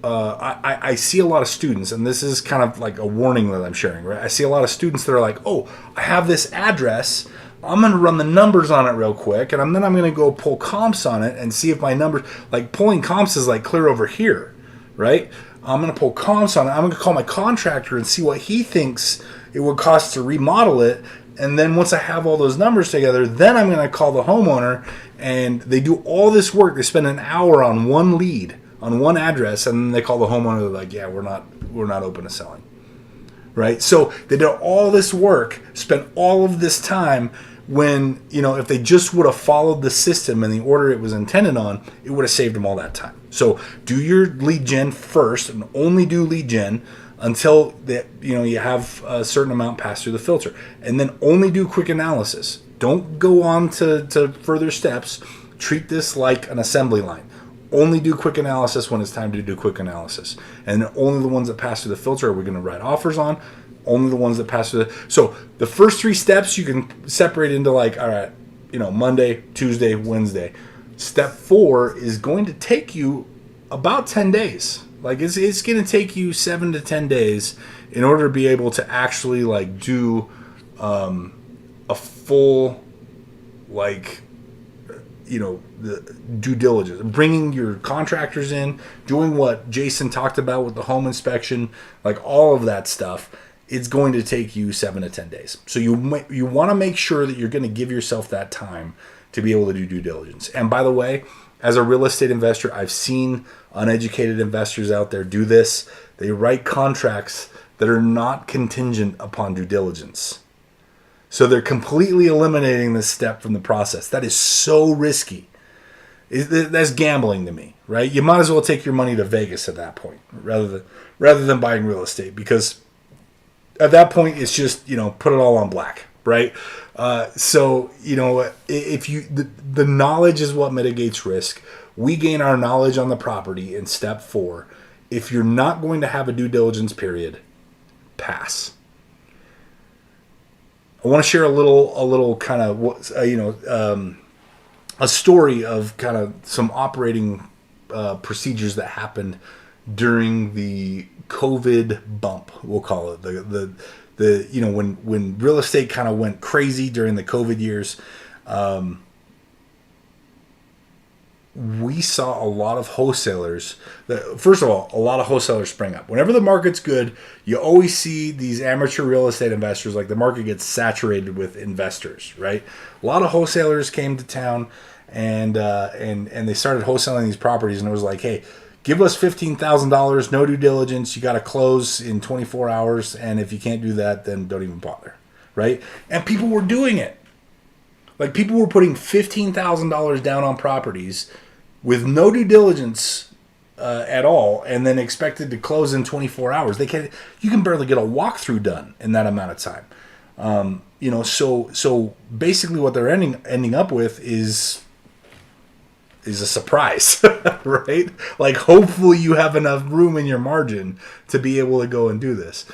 I see a lot of students, and this is kind of like a warning that I'm sharing, right? I see a lot of students that are like, oh, I have this address. I'm going to run the numbers on it real quick, and then I'm going to go pull comps on it and see if my numbers, like pulling comps is like clear over here, right? I'm going to pull comps on it. I'm going to call my contractor and see what he thinks it would cost to remodel it. And then once I have all those numbers together, then I'm going to call the homeowner, and they do all this work. They spend an hour on one lead, on one address, and then they call the homeowner. They're like, yeah, we're not open to selling, right? So they did all this work, spent all of this time, when, if they just would have followed the system in the order it was intended on, it would have saved them all that time. So do your lead gen first, and only do lead gen until that you have a certain amount pass through the filter, and then only do quick analysis. Don't go on to further steps. Treat this like an assembly line. Only do quick analysis when it's time to do quick analysis, and only the ones that pass through the filter are we going to write offers on. Only the ones that pass through so the first 3 steps you can separate into like, all right, Monday, Tuesday, Wednesday. Step 4 is going to take you about 10 days. Like it's going to take you 7 to 10 days in order to be able to actually like do a full, like, the due diligence, bringing your contractors in, doing what Jason talked about with the home inspection, like all of that stuff. It's going to take you 7 to 10 days. So you want to make sure that you're going to give yourself that time to be able to do due diligence. And by the way, as a real estate investor, I've seen uneducated investors out there do this. They write contracts that are not contingent upon due diligence. So they're completely eliminating this step from the process. That is so risky. That's gambling to me, right? You might as well take your money to Vegas at that point rather than buying real estate, because at that point it's just, put it all on black, right? So if the knowledge is what mitigates risk. We gain our knowledge on the property in step 4. If you're not going to have a due diligence period, pass. I want to share a little kind of a story of kind of some operating procedures that happened during the COVID bump. We'll call it when real estate kind of went crazy during the COVID years. We saw a lot of wholesalers. First of all, a lot of wholesalers spring up. Whenever the market's good, you always see these amateur real estate investors, like the market gets saturated with investors, right? A lot of wholesalers came to town and they started wholesaling these properties, and it was like, hey, give us $15,000, no due diligence, you got to close in 24 hours, and if you can't do that, then don't even bother, right? And people were doing it. Like, people were putting $15,000 down on properties with no due diligence at all, and then expected to close in 24 hours. You can barely get a walkthrough done in that amount of time. So basically what they're ending up with is a surprise, right? Like, hopefully you have enough room in your margin to be able to go and do this.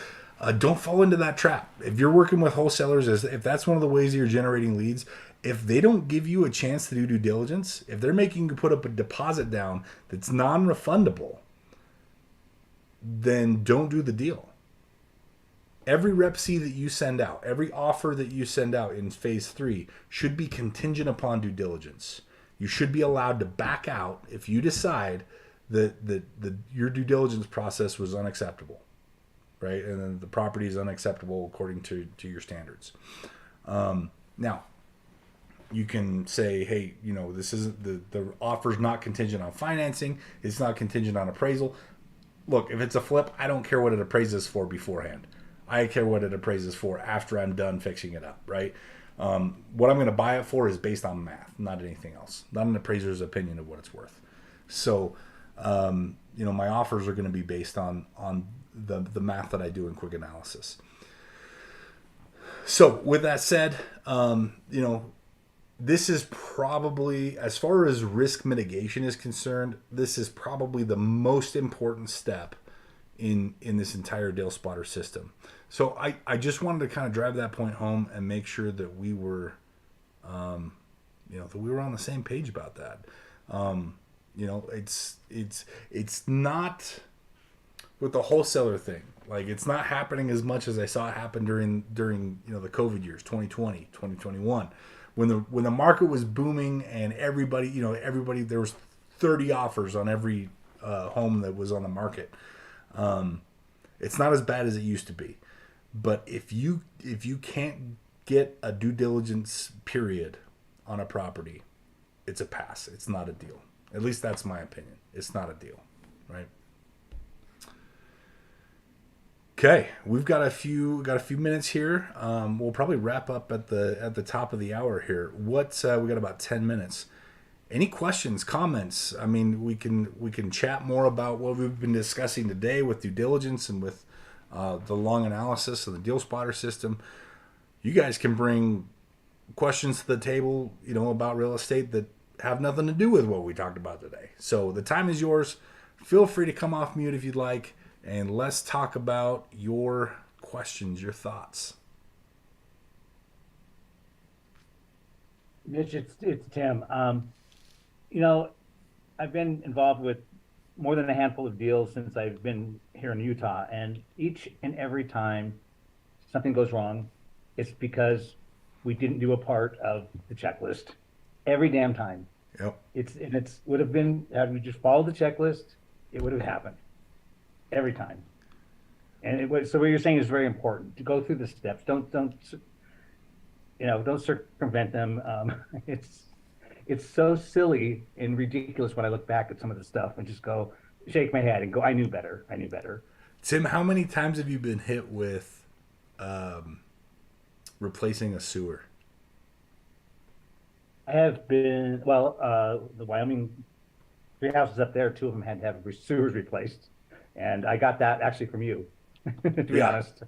Don't fall into that trap. If you're working with wholesalers, if that's one of the ways you're generating leads, if they don't give you a chance to do due diligence, if they're making you put up a deposit down that's non-refundable, then don't do the deal. Every rep C that you send out, every offer that you send out in phase 3 should be contingent upon due diligence. You should be allowed to back out if you decide that your due diligence process was unacceptable, right? And then the property is unacceptable according to your standards. Now, you can say, hey, this isn't the offer's not contingent on financing. It's not contingent on appraisal. Look, if it's a flip, I don't care what it appraises for beforehand. I care what it appraises for after I'm done fixing it up, right? What I'm going to buy it for is based on math, not anything else, not an appraiser's opinion of what it's worth. So, my offers are going to be based on the math that I do in quick analysis. So with that said, this is probably, as far as risk mitigation is concerned, this is probably the most important step in this entire Deal Spotter system. So I just wanted to kind of drive that point home and make sure that we were, that we were on the same page about that. It's not with the wholesaler thing. Like, it's not happening as much as I saw it happen during the COVID years, 2020, 2021. When the market was booming and everybody, there was 30 offers on every home that was on the market. It's not as bad as it used to be. But if you can't get a due diligence period on a property, it's a pass. It's not a deal. At least that's my opinion. It's not a deal, right? Okay, we've got a few minutes here. We'll probably wrap up at the top of the hour here. We got about 10 minutes. Any questions, comments? I mean, we can chat more about what we've been discussing today with due diligence and with the long analysis of the Deal Spotter system. You guys can bring questions to the table, about real estate that have nothing to do with what we talked about today. So the time is yours. Feel free to come off mute if you'd like, and let's talk about your questions, your thoughts. Mitch, it's Tim. I've been involved with more than a handful of deals since I've been here in Utah, and each and every time something goes wrong, it's because we didn't do a part of the checklist every damn time. Yep. It's would have been, had we just followed the checklist, it would have happened every time. And so what you're saying is very important to go through the steps. Don't circumvent them. It's so silly and ridiculous when I look back at some of the stuff and just go, shake my head and go, I knew better. I knew better. Tim, how many times have you been hit with replacing a sewer? I have been, well, the Wyoming, 3 houses up there, 2 of them had to have sewers replaced. And I got that actually from you, to be honest.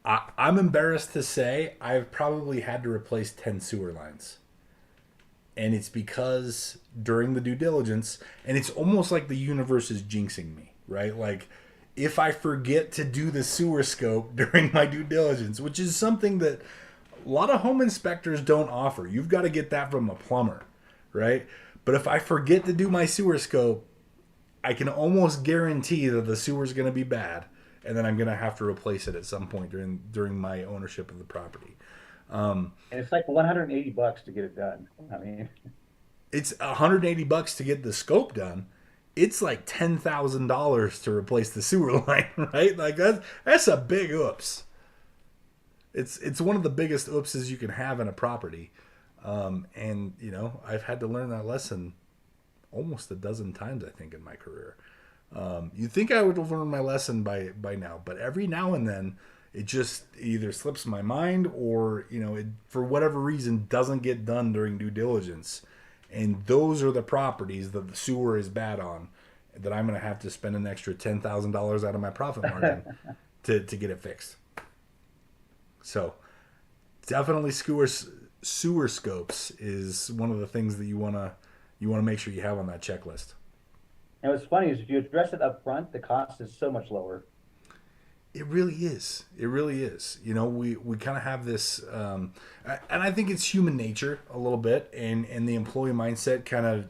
I'm embarrassed to say I've probably had to replace 10 sewer lines. And it's because during the due diligence, and it's almost like the universe is jinxing me, right? Like, if I forget to do the sewer scope during my due diligence, which is something that a lot of home inspectors don't offer. You've got to get that from a plumber, right? But if I forget to do my sewer scope, I can almost guarantee that the sewer is going to be bad, and then I'm going to have to replace it at some point during my ownership of the property. And it's like $180 to get it done. I mean, it's $180 to get the scope done. It's like $10,000 to replace the sewer line, right? Like that's a big oops. It's one of the biggest oopses you can have in a property. And I've had to learn that lesson almost a dozen times, I think, in my career. You'd think I would have learned my lesson by now, but every now and then it just either slips my mind or, it, for whatever reason, doesn't get done during due diligence. And those are the properties that the sewer is bad on, that I'm going to have to spend an extra $10,000 out of my profit margin to get it fixed. So definitely sewer scopes is one of the things that you want to make sure you have on that checklist. and what's funny is if you address it up front, the cost is so much lower. It really is. It really is. We kind of have this, and I think it's human nature a little bit, and the employee mindset kind of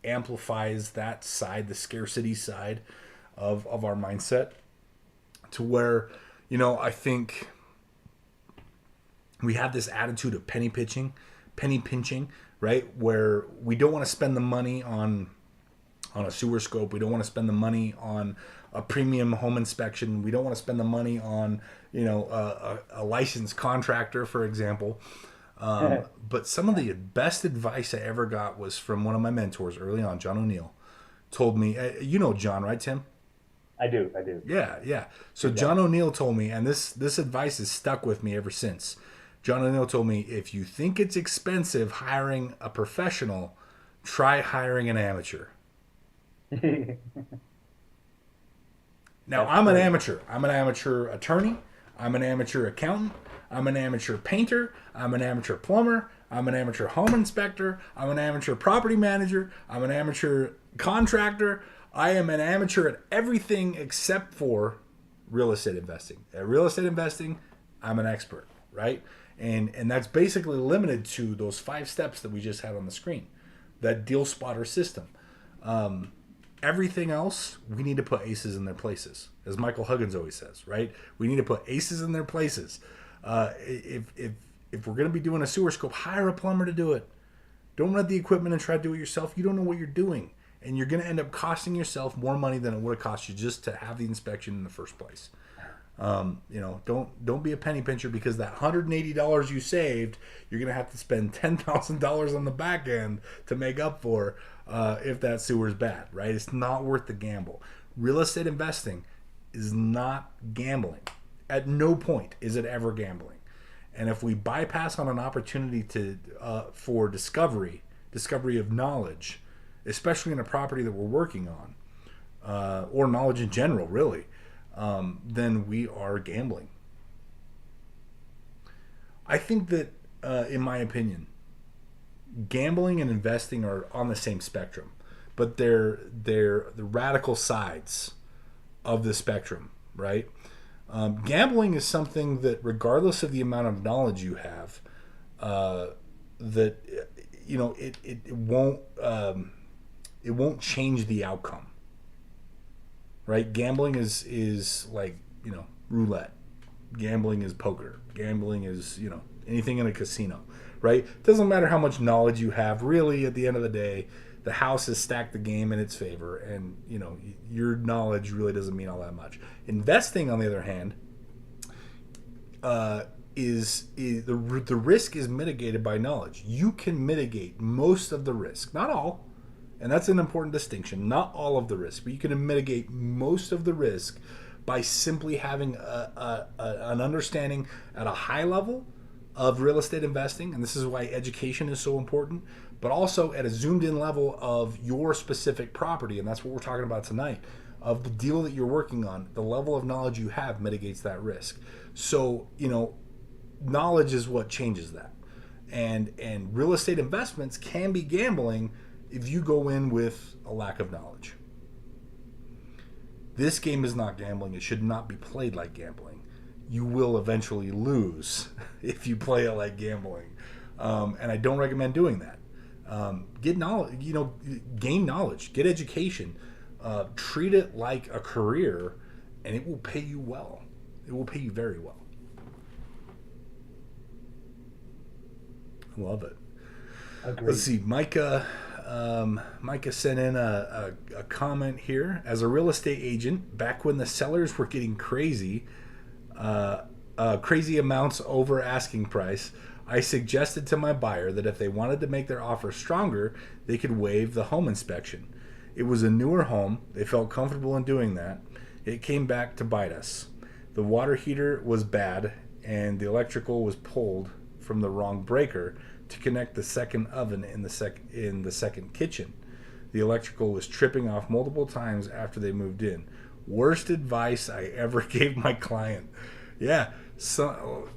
amplifies that side, the scarcity side of our mindset, to where, I think we have this attitude of penny pinching, right? Where we don't want to spend the money on a sewer scope. We don't want to spend the money on a premium home inspection. We don't want to spend the money on, a licensed contractor, for example. But some of the best advice I ever got was from one of my mentors early on, John O'Neill. Told me, John, right, Tim? I do. Yeah. So John O'Neill told me, and this advice has stuck with me ever since. John O'Neill told me, if you think it's expensive hiring a professional, try hiring an amateur. Now, I'm an amateur. I'm an amateur attorney. I'm an amateur accountant. I'm an amateur painter. I'm an amateur plumber. I'm an amateur home inspector. I'm an amateur property manager. I'm an amateur contractor. I am an amateur at everything except for real estate investing. At real estate investing, I'm an expert, right? And that's basically limited to those 5 steps that we just had on the screen, that deal spotter system. Everything else, we need to put aces in their places, as Michael Huggins always says, right? We need to put aces in their places. If we're going to be doing a sewer scope, hire a plumber to do it. Don't rent the equipment and try to do it yourself. You don't know what you're doing, and you're going to end up costing yourself more money than it would have cost you just to have the inspection in the first place. Don't be a penny pincher, because that $180 you saved, you're going to have to spend $10,000 on the back end to make up for if that sewer's bad, right? It's not worth the gamble. Real estate investing is not gambling. At no point is it ever gambling. And if we bypass on an opportunity for discovery of knowledge, especially in a property that we're working on, or knowledge in general, really, then we are gambling. I think that, in my opinion, gambling and investing are on the same spectrum, but they're the radical sides of the spectrum, right? Gambling is something that, regardless of the amount of knowledge you have, it won't change the outcome. Right? Gambling is like, roulette. Gambling is poker. Gambling is, anything in a casino, right? Doesn't matter how much knowledge you have. Really, at the end of the day, the house has stacked the game in its favor, and your knowledge really doesn't mean all that much. Investing, on the other hand, is the risk is mitigated by knowledge. You can mitigate most of the risk, not all, and that's an important distinction. Not all of the risk, but you can mitigate most of the risk by simply having an understanding at a high level of real estate investing, and this is why education is so important, but also at a zoomed in level of your specific property, and that's what we're talking about tonight, of the deal that you're working on. The level of knowledge you have mitigates that risk. So, knowledge is what changes that. And real estate investments can be gambling if you go in with a lack of knowledge. This game is not gambling. It should not be played like gambling. You will eventually lose if you play it like gambling. And I don't recommend doing that. Get knowledge, gain knowledge, get education, treat it like a career, and it will pay you well. It will pay you very well. Love it. Agreed. Let's see, Micah sent in a comment here. As a real estate agent, back when the sellers were getting crazy amounts over asking price, I suggested to my buyer that if they wanted to make their offer stronger, they could waive the home inspection. It was a newer home. They felt comfortable in doing that. It came back to bite us. The water heater was bad, and the electrical was pulled from the wrong breaker to connect the second oven in the second kitchen. The electrical was tripping off multiple times after they moved in. Worst advice I ever gave my client. Yeah, so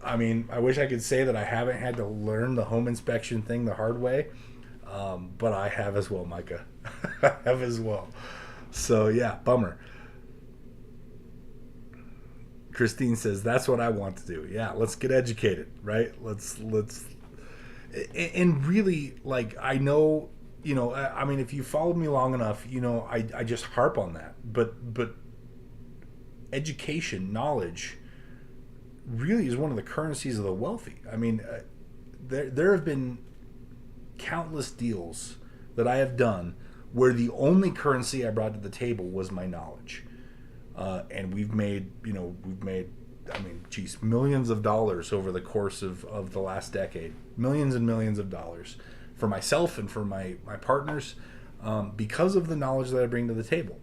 I wish I could say that I haven't had to learn the home inspection thing the hard way, but I have as well, Micah. I have as well. So yeah, bummer. Christine says, that's what I want to do. Yeah, let's get educated, right? Let's and really, like, I know, if you followed me long enough, I just harp on that. But education, knowledge, really is one of the currencies of the wealthy. There have been countless deals that I have done where the only currency I brought to the table was my knowledge. And we've made millions of dollars over the course of the last decade. Millions and millions of dollars for myself and for my partners because of the knowledge that I bring to the table.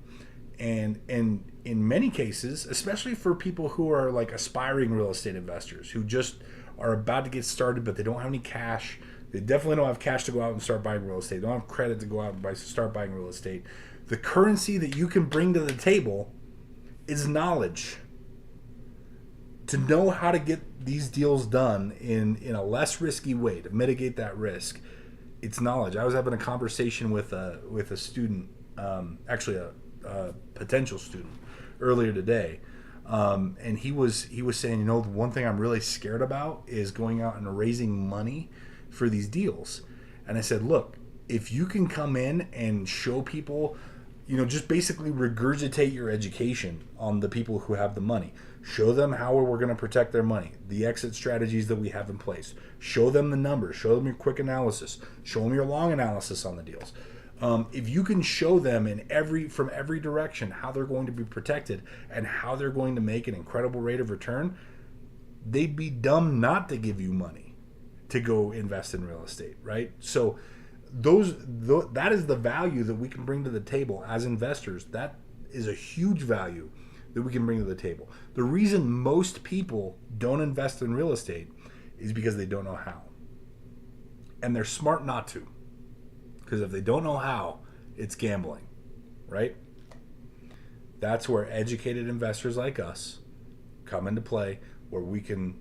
And in many cases, especially for people who are like aspiring real estate investors who just are about to get started but they don't have any cash, they definitely don't have cash to go out and start buying real estate, they don't have credit to go out and start buying real estate. The currency that you can bring to the table is knowledge. To know how to get these deals done in a less risky way, to mitigate that risk, it's knowledge. I was having a conversation with a student, actually a potential student, earlier today, and he was saying, the one thing I'm really scared about is going out and raising money for these deals. And I said, look, if you can come in and show people, just basically regurgitate your education on the people who have the money. Show them how we're going to protect their money, the exit strategies that we have in place. Show them the numbers. Show them your quick analysis. Show them your long analysis on the deals. If you can show them from every direction how they're going to be protected and how they're going to make an incredible rate of return, they'd be dumb not to give you money to go invest in real estate, right? So that is the value that we can bring to the table as investors. That is a huge value that we can bring to the table. The reason most people don't invest in real estate is because they don't know how. And they're smart not to. Because if they don't know how, it's gambling, right? That's where educated investors like us come into play, where we can,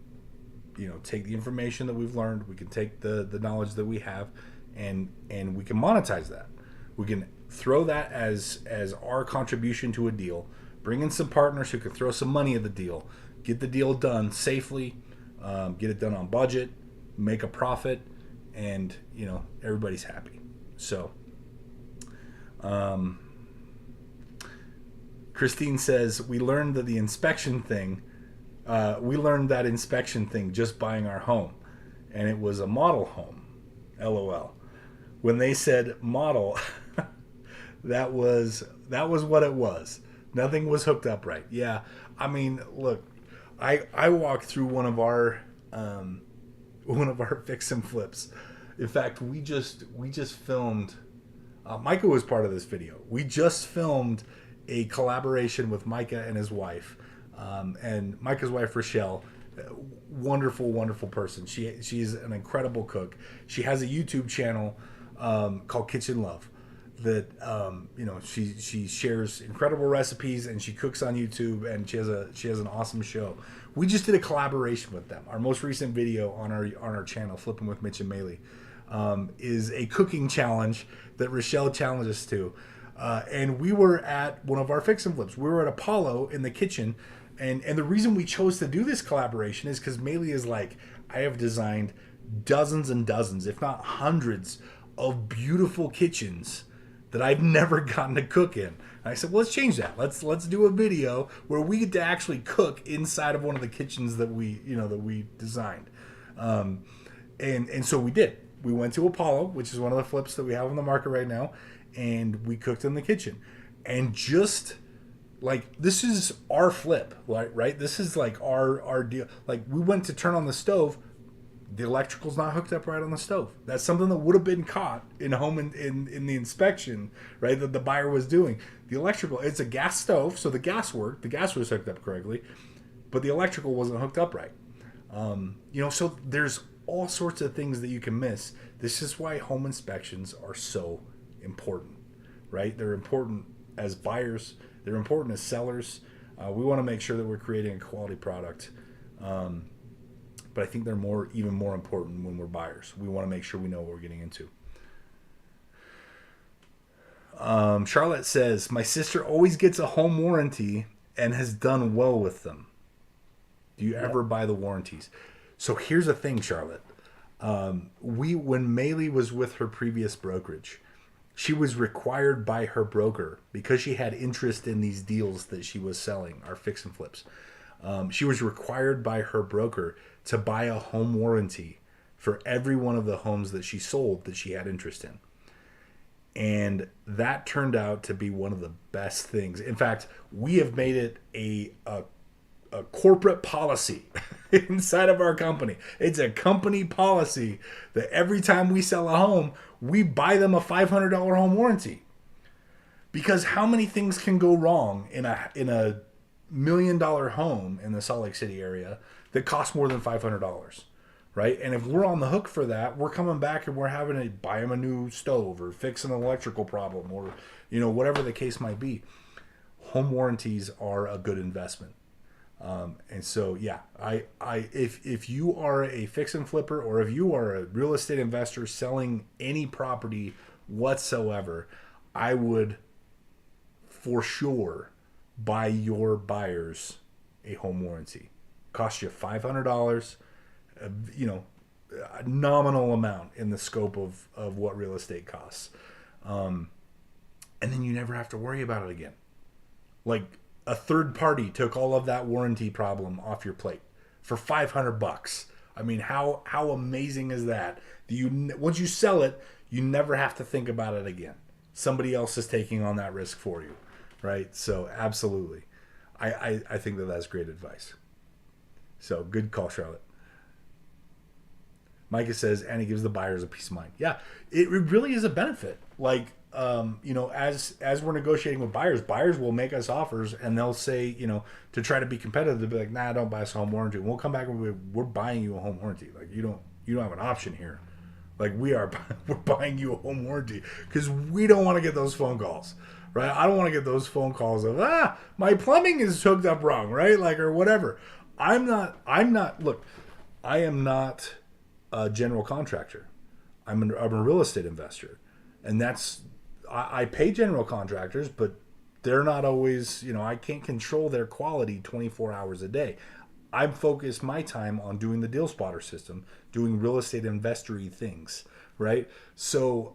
take the information that we've learned, we can take the knowledge that we have, and we can monetize that. We can throw that as our contribution to a deal, bring in some partners who can throw some money at the deal, get the deal done safely, get it done on budget, make a profit, and everybody's happy. So Christine says, we learned that the inspection thing, We learned that inspection thing just buying our home, and it was a model home. LOL. When they said model, that was what it was. Nothing was hooked up right. Yeah, I mean, look, I walked through one of our fix and flips. In fact, we just filmed. Micah was part of this video. We just filmed a collaboration with Micah and his wife, and Micah's wife Rochelle. Wonderful person. She's an incredible cook. She has a YouTube channel called Kitchen Love that she shares incredible recipes, and she cooks on YouTube, and she has an awesome show. We just did a collaboration with them. Our most recent video on our channel, Flipping with Mitch and Maley, is a cooking challenge that Rochelle challenged us to, and we were at one of our fix and flips. We were at Apollo in the kitchen. And the reason we chose to do this collaboration is because Maley is like, I have designed dozens and dozens, if not hundreds, of beautiful kitchens that I've never gotten to cook in. And I said, well, let's change that. Let's do a video where we get to actually cook inside of one of the kitchens that we designed. And so we did. We went to Apollo, which is one of the flips that we have on the market right now, and we cooked in the kitchen. And just like, this is our flip, right? This is like our deal. Like, we went to turn on the stove, the electrical's not hooked up right on the stove. That's something that would have been caught in the inspection, right? That the buyer was doing. The electrical, it's a gas stove, so the gas worked. The gas was hooked up correctly, but the electrical wasn't hooked up right. So there's all sorts of things that you can miss. This is why home inspections are so important, right? They're important as buyers. They're important as sellers. We want to make sure that we're creating a quality product. But I think they're even more important when we're buyers. We want to make sure we know what we're getting into. Charlotte says, my sister always gets a home warranty and has done well with them. Do you ever buy the warranties? So here's the thing, Charlotte. When Maley was with her previous brokerage, she was required by her broker, because she had interest in these deals that she was selling, our fix and flips. She was required by her broker to buy a home warranty for every one of the homes that she sold that she had interest in. And that turned out to be one of the best things. In fact, we have made it a corporate policy inside of our company. It's a company policy that every time we sell a home, we buy them a $500 home warranty. Because how many things can go wrong in a $1 million home in the Salt Lake City area that costs more than $500, right? And if we're on the hook for that, we're coming back and we're having to buy them a new stove or fix an electrical problem or whatever the case might be. Home warranties are a good investment. And so, yeah, if you are a fix and flipper, or if you are a real estate investor selling any property whatsoever, I would for sure buy your buyers a home warranty. Cost you $500, a nominal amount in the scope of what real estate costs. And then you never have to worry about it again. Like, a third party took all of that warranty problem off your plate for $500. I mean, how amazing is that? Once you sell it, you never have to think about it again. Somebody else is taking on that risk for you, right? So absolutely, I think that's great advice. So good call, Charlotte. Micah says, and he gives the buyers a peace of mind. Yeah, it really is a benefit. Like, as we're negotiating with buyers will make us offers, and they'll say, to try to be competitive, they'll be like, nah, don't buy us a home warranty. And we'll come back and we're buying you a home warranty. Like, you don't have an option here. Like, we're buying you a home warranty, because we don't want to get those phone calls, right? I don't want to get those phone calls of, my plumbing is hooked up wrong, right? Like, or whatever. I am not a general contractor. I'm a real estate investor. And I pay general contractors, but they're not always, I can't control their quality 24 hours a day. I'm focused my time on doing the deal spotter system, doing real estate investor-y things, right? So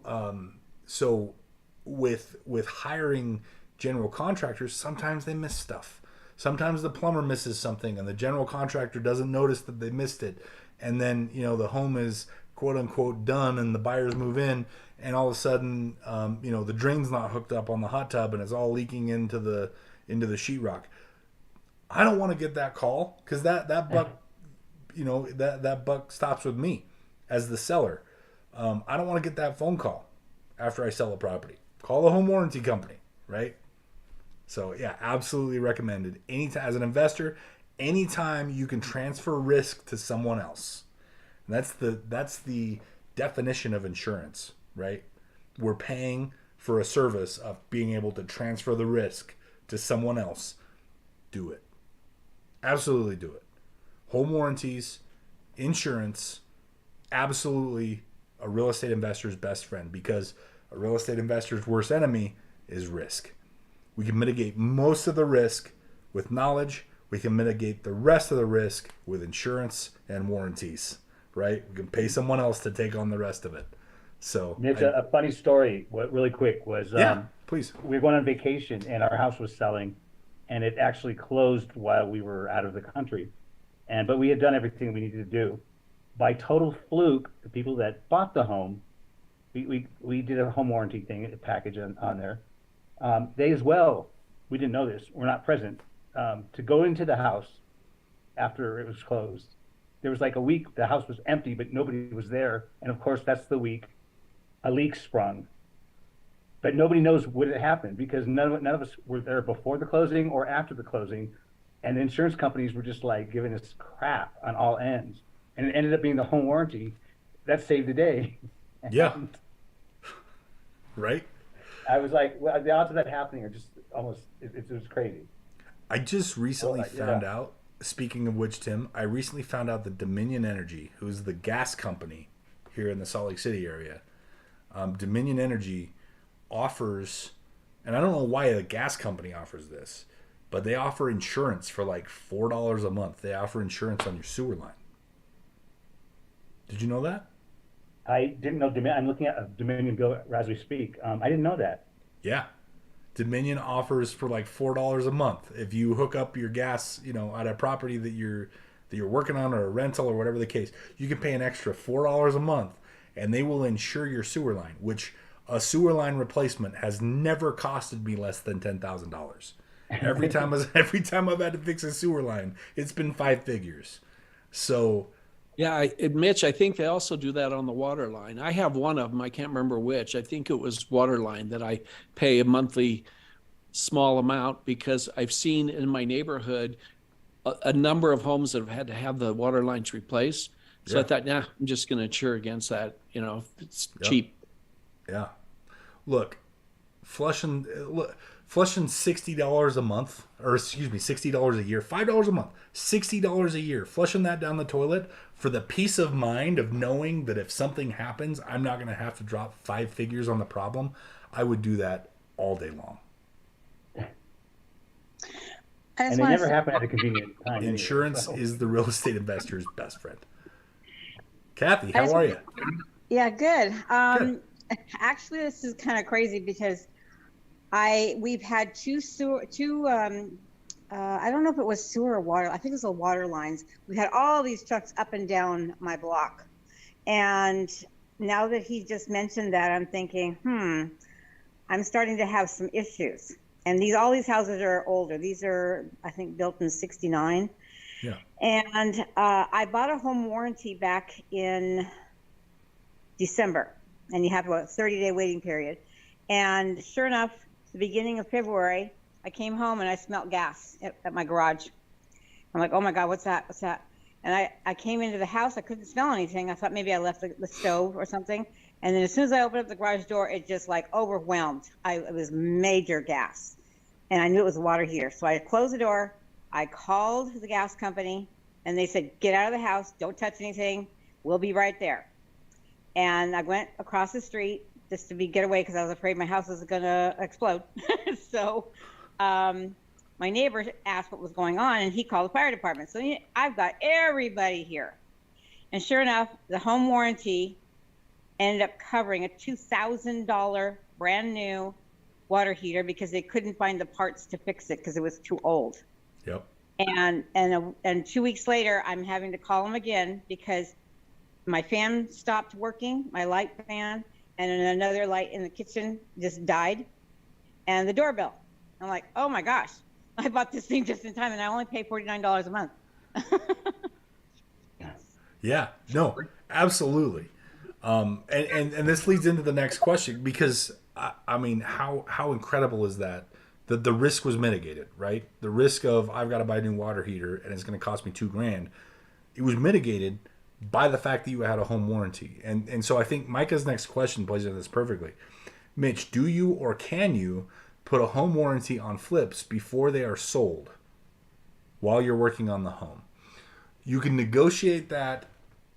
with hiring general contractors, sometimes they miss stuff. Sometimes the plumber misses something and the general contractor doesn't notice that they missed it. And then, the home is quote unquote done and the buyers move in, and all of a sudden, the drain's not hooked up on the hot tub and it's all leaking into the sheetrock. I don't want to get that call, because that buck, that buck stops with me as the seller. I don't want to get that phone call after I sell a property. Call the home warranty company, right? So yeah, absolutely recommended. Anytime, as an investor, anytime you can transfer risk to someone else. And that's the definition of insurance, right? We're paying for a service of being able to transfer the risk to someone else. Do it. Absolutely do it. Home warranties, insurance, absolutely a real estate investor's best friend, because a real estate investor's worst enemy is risk. We can mitigate most of the risk with knowledge. We can mitigate the rest of the risk with insurance and warranties, right? We can pay someone else to take on the rest of it. So Mitch, a funny story, really quick, was please. we were going on vacation and our house was selling, and it actually closed while we were out of the country. But we had done everything we needed to do. By total fluke, the people that bought the home, we did a home warranty thing, a package on there. They as well, we didn't know this, we're not present, to go into the house after it was closed. There was like a week, the house was empty, but nobody was there. And of course, that's the week a leak sprung. But nobody knows what had happened, because none of us were there before the closing or after the closing. And the insurance companies were just like giving us crap on all ends. And it ended up being the home warranty that saved the day. Yeah. Right? I was like, well, the odds of that happening are just almost, it was crazy. I just recently found out, speaking of which, Tim, I recently found out that Dominion Energy, who's the gas company here in the Salt Lake City area, Dominion Energy offers, and I don't know why a gas company offers this, but they offer insurance for like $4 a month. They offer insurance on your sewer line. Did you know that? I didn't know Dominion. I'm looking at a Dominion bill as we speak. I didn't know that. Yeah. Dominion offers for like $4 a month if you hook up your gas, at a property that you're working on, or a rental, or whatever the case. You can pay an extra $4 a month, and they will insure your sewer line, which a sewer line replacement has never costed me less than $10,000. Every time I've had to fix a sewer line, it's been 5 figures. So. Yeah, Mitch, I think they also do that on the water line. I have one of them. I can't remember which. I think it was water line that I pay a monthly small amount, because I've seen in my neighborhood a number of homes that have had to have the water lines replaced. So I thought, I'm just going to insure against that. It's cheap. Yeah. Look, flushing $60 a month, or excuse me, $60 a year, $5 a month, $60 a year, flushing that down the toilet for the peace of mind of knowing that if something happens, I'm not going to have to drop 5 figures on the problem. I would do that all day long. And they never happen at a convenient time. Insurance is the real estate investor's best friend. Kathy, how are you? Yeah, good. Actually, this is kind of crazy, because we've had two I don't know if it was sewer or water. I think it was the water lines. We had all these trucks up and down my block. And now that he just mentioned that, I'm thinking, I'm starting to have some issues. And all these houses are older. These are, I think, built in '69. Yeah. And I bought a home warranty back in December, and you have a 30-day waiting period. And sure enough, the beginning of February, I came home and I smelled gas at my garage. I'm like, oh my God, what's that? What's that? And I came into the house, I couldn't smell anything. I thought maybe I left the stove or something. And then as soon as I opened up the garage door, it just like overwhelmed. It was major gas. And I knew it was a water heater. So I closed the door, I called the gas company, and they said, get out of the house, don't touch anything, we'll be right there. And I went across the street just to get away, because I was afraid my house was going to explode. So my neighbor asked what was going on, and he called the fire department. So I've got everybody here. And sure enough, the home warranty ended up covering a $2,000 brand new water heater, because they couldn't find the parts to fix it because it was too old. Yep. And 2 weeks later, I'm having to call them again because my fan stopped working, my light fan, and then another light in the kitchen just died, and the doorbell. I'm like, oh my gosh, I bought this thing just in time, and I only pay $49 a month. Yeah, no, absolutely. And this leads into the next question because I mean, how incredible is that? That the risk was mitigated, right? The risk of I've got to buy a new water heater and it's going to cost me $2,000. It was mitigated by the fact that you had a home warranty. And so I think Micah's next question plays into this perfectly. Mitch, do you or can you put a home warranty on flips before they are sold while you're working on the home? You can negotiate that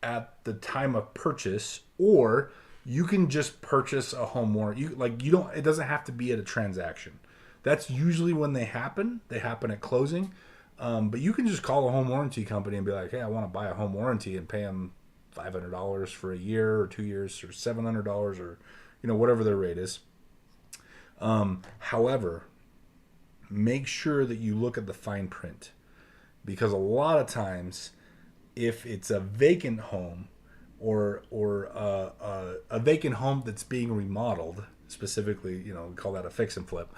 at the time of purchase, or you can just purchase a home warranty. It doesn't have to be at a transaction. That's usually when they happen. They happen at closing. But you can just call a home warranty company and be like, hey, I want to buy a home warranty, and pay them $500 for a year or 2 years or $700 or, whatever their rate is. However, make sure that you look at the fine print, because a lot of times if it's a vacant home or a vacant home that's being remodeled, specifically, we call that a fix and flip,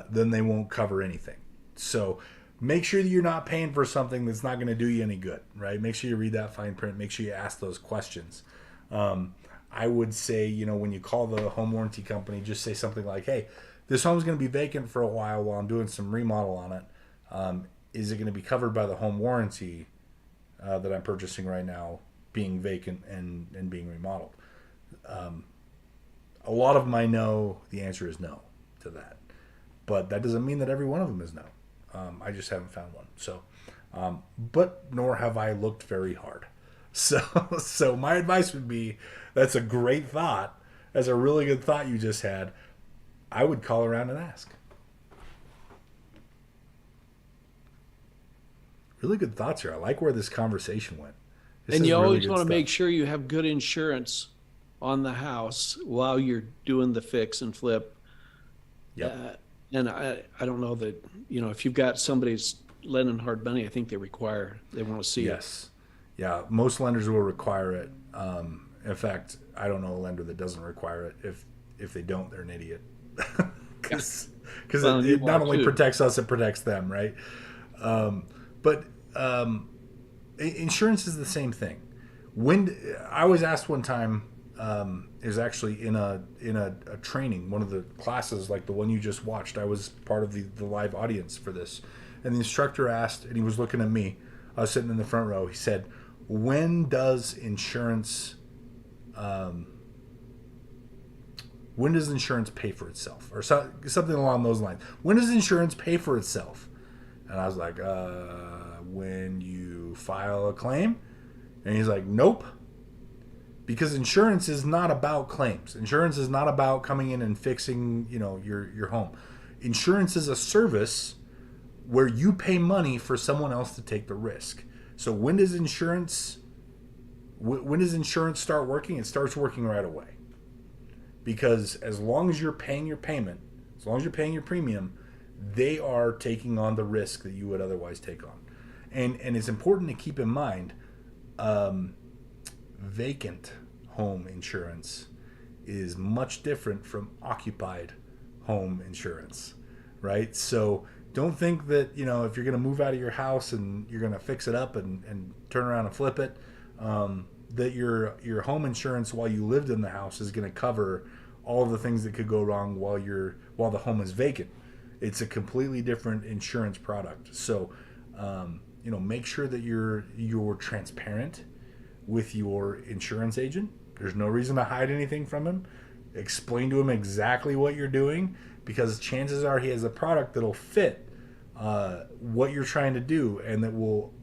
then they won't cover anything. So make sure that you're not paying for something that's not going to do you any good, right? Make sure you read that fine print. Make sure you ask those questions. I would say, when you call the home warranty company, just say something like, hey, this home's going to be vacant for a while I'm doing some remodel on it. Is it going to be covered by the home warranty that I'm purchasing right now, being vacant and being remodeled? A lot of them I know the answer is no to that. But that doesn't mean that every one of them is no. I just haven't found one. So, but nor have I looked very hard. So my advice would be, that's a great thought. That's a really good thought you just had. I would call around and ask. Really good thoughts here. I like where this conversation went. And you always want to make sure you have good insurance on the house while you're doing the fix and flip. Yep. And I don't know that, if you've got somebody's lending hard money, I think they want to see it. Yes. Yeah, most lenders will require it. In fact, I don't know a lender that doesn't require it. If they don't, they're an idiot. Because it not only protects us, it protects them, right? But insurance is the same thing. I was asked one time, is actually in a training, one of the classes like the one you just watched. I was part of the live audience for this, and the instructor asked, and he was looking at me. I was sitting in the front row. He said, when does insurance pay for itself, or something along those lines? When does insurance pay for itself? And I was like, when you file a claim. And he's like, nope. Because insurance is not about claims. Insurance is not about coming in and fixing, your home. Insurance is a service where you pay money for someone else to take the risk. So when does insurance start working? It starts working right away. Because as long as you're paying your payment, as long as you're paying your premium, they are taking on the risk that you would otherwise take on. And it's important to keep in mind, vacant home insurance is much different from occupied home insurance, right? So don't think that, if you're going to move out of your house and you're going to fix it up and turn around and flip it, that your home insurance while you lived in the house is going to cover all of the things that could go wrong while the home is vacant. It's a completely different insurance product. So, make sure that you're transparent with your insurance agent. There's no reason to hide anything from him. Explain to him exactly what you're doing, because chances are he has a product that'll fit what you're trying to do, and that will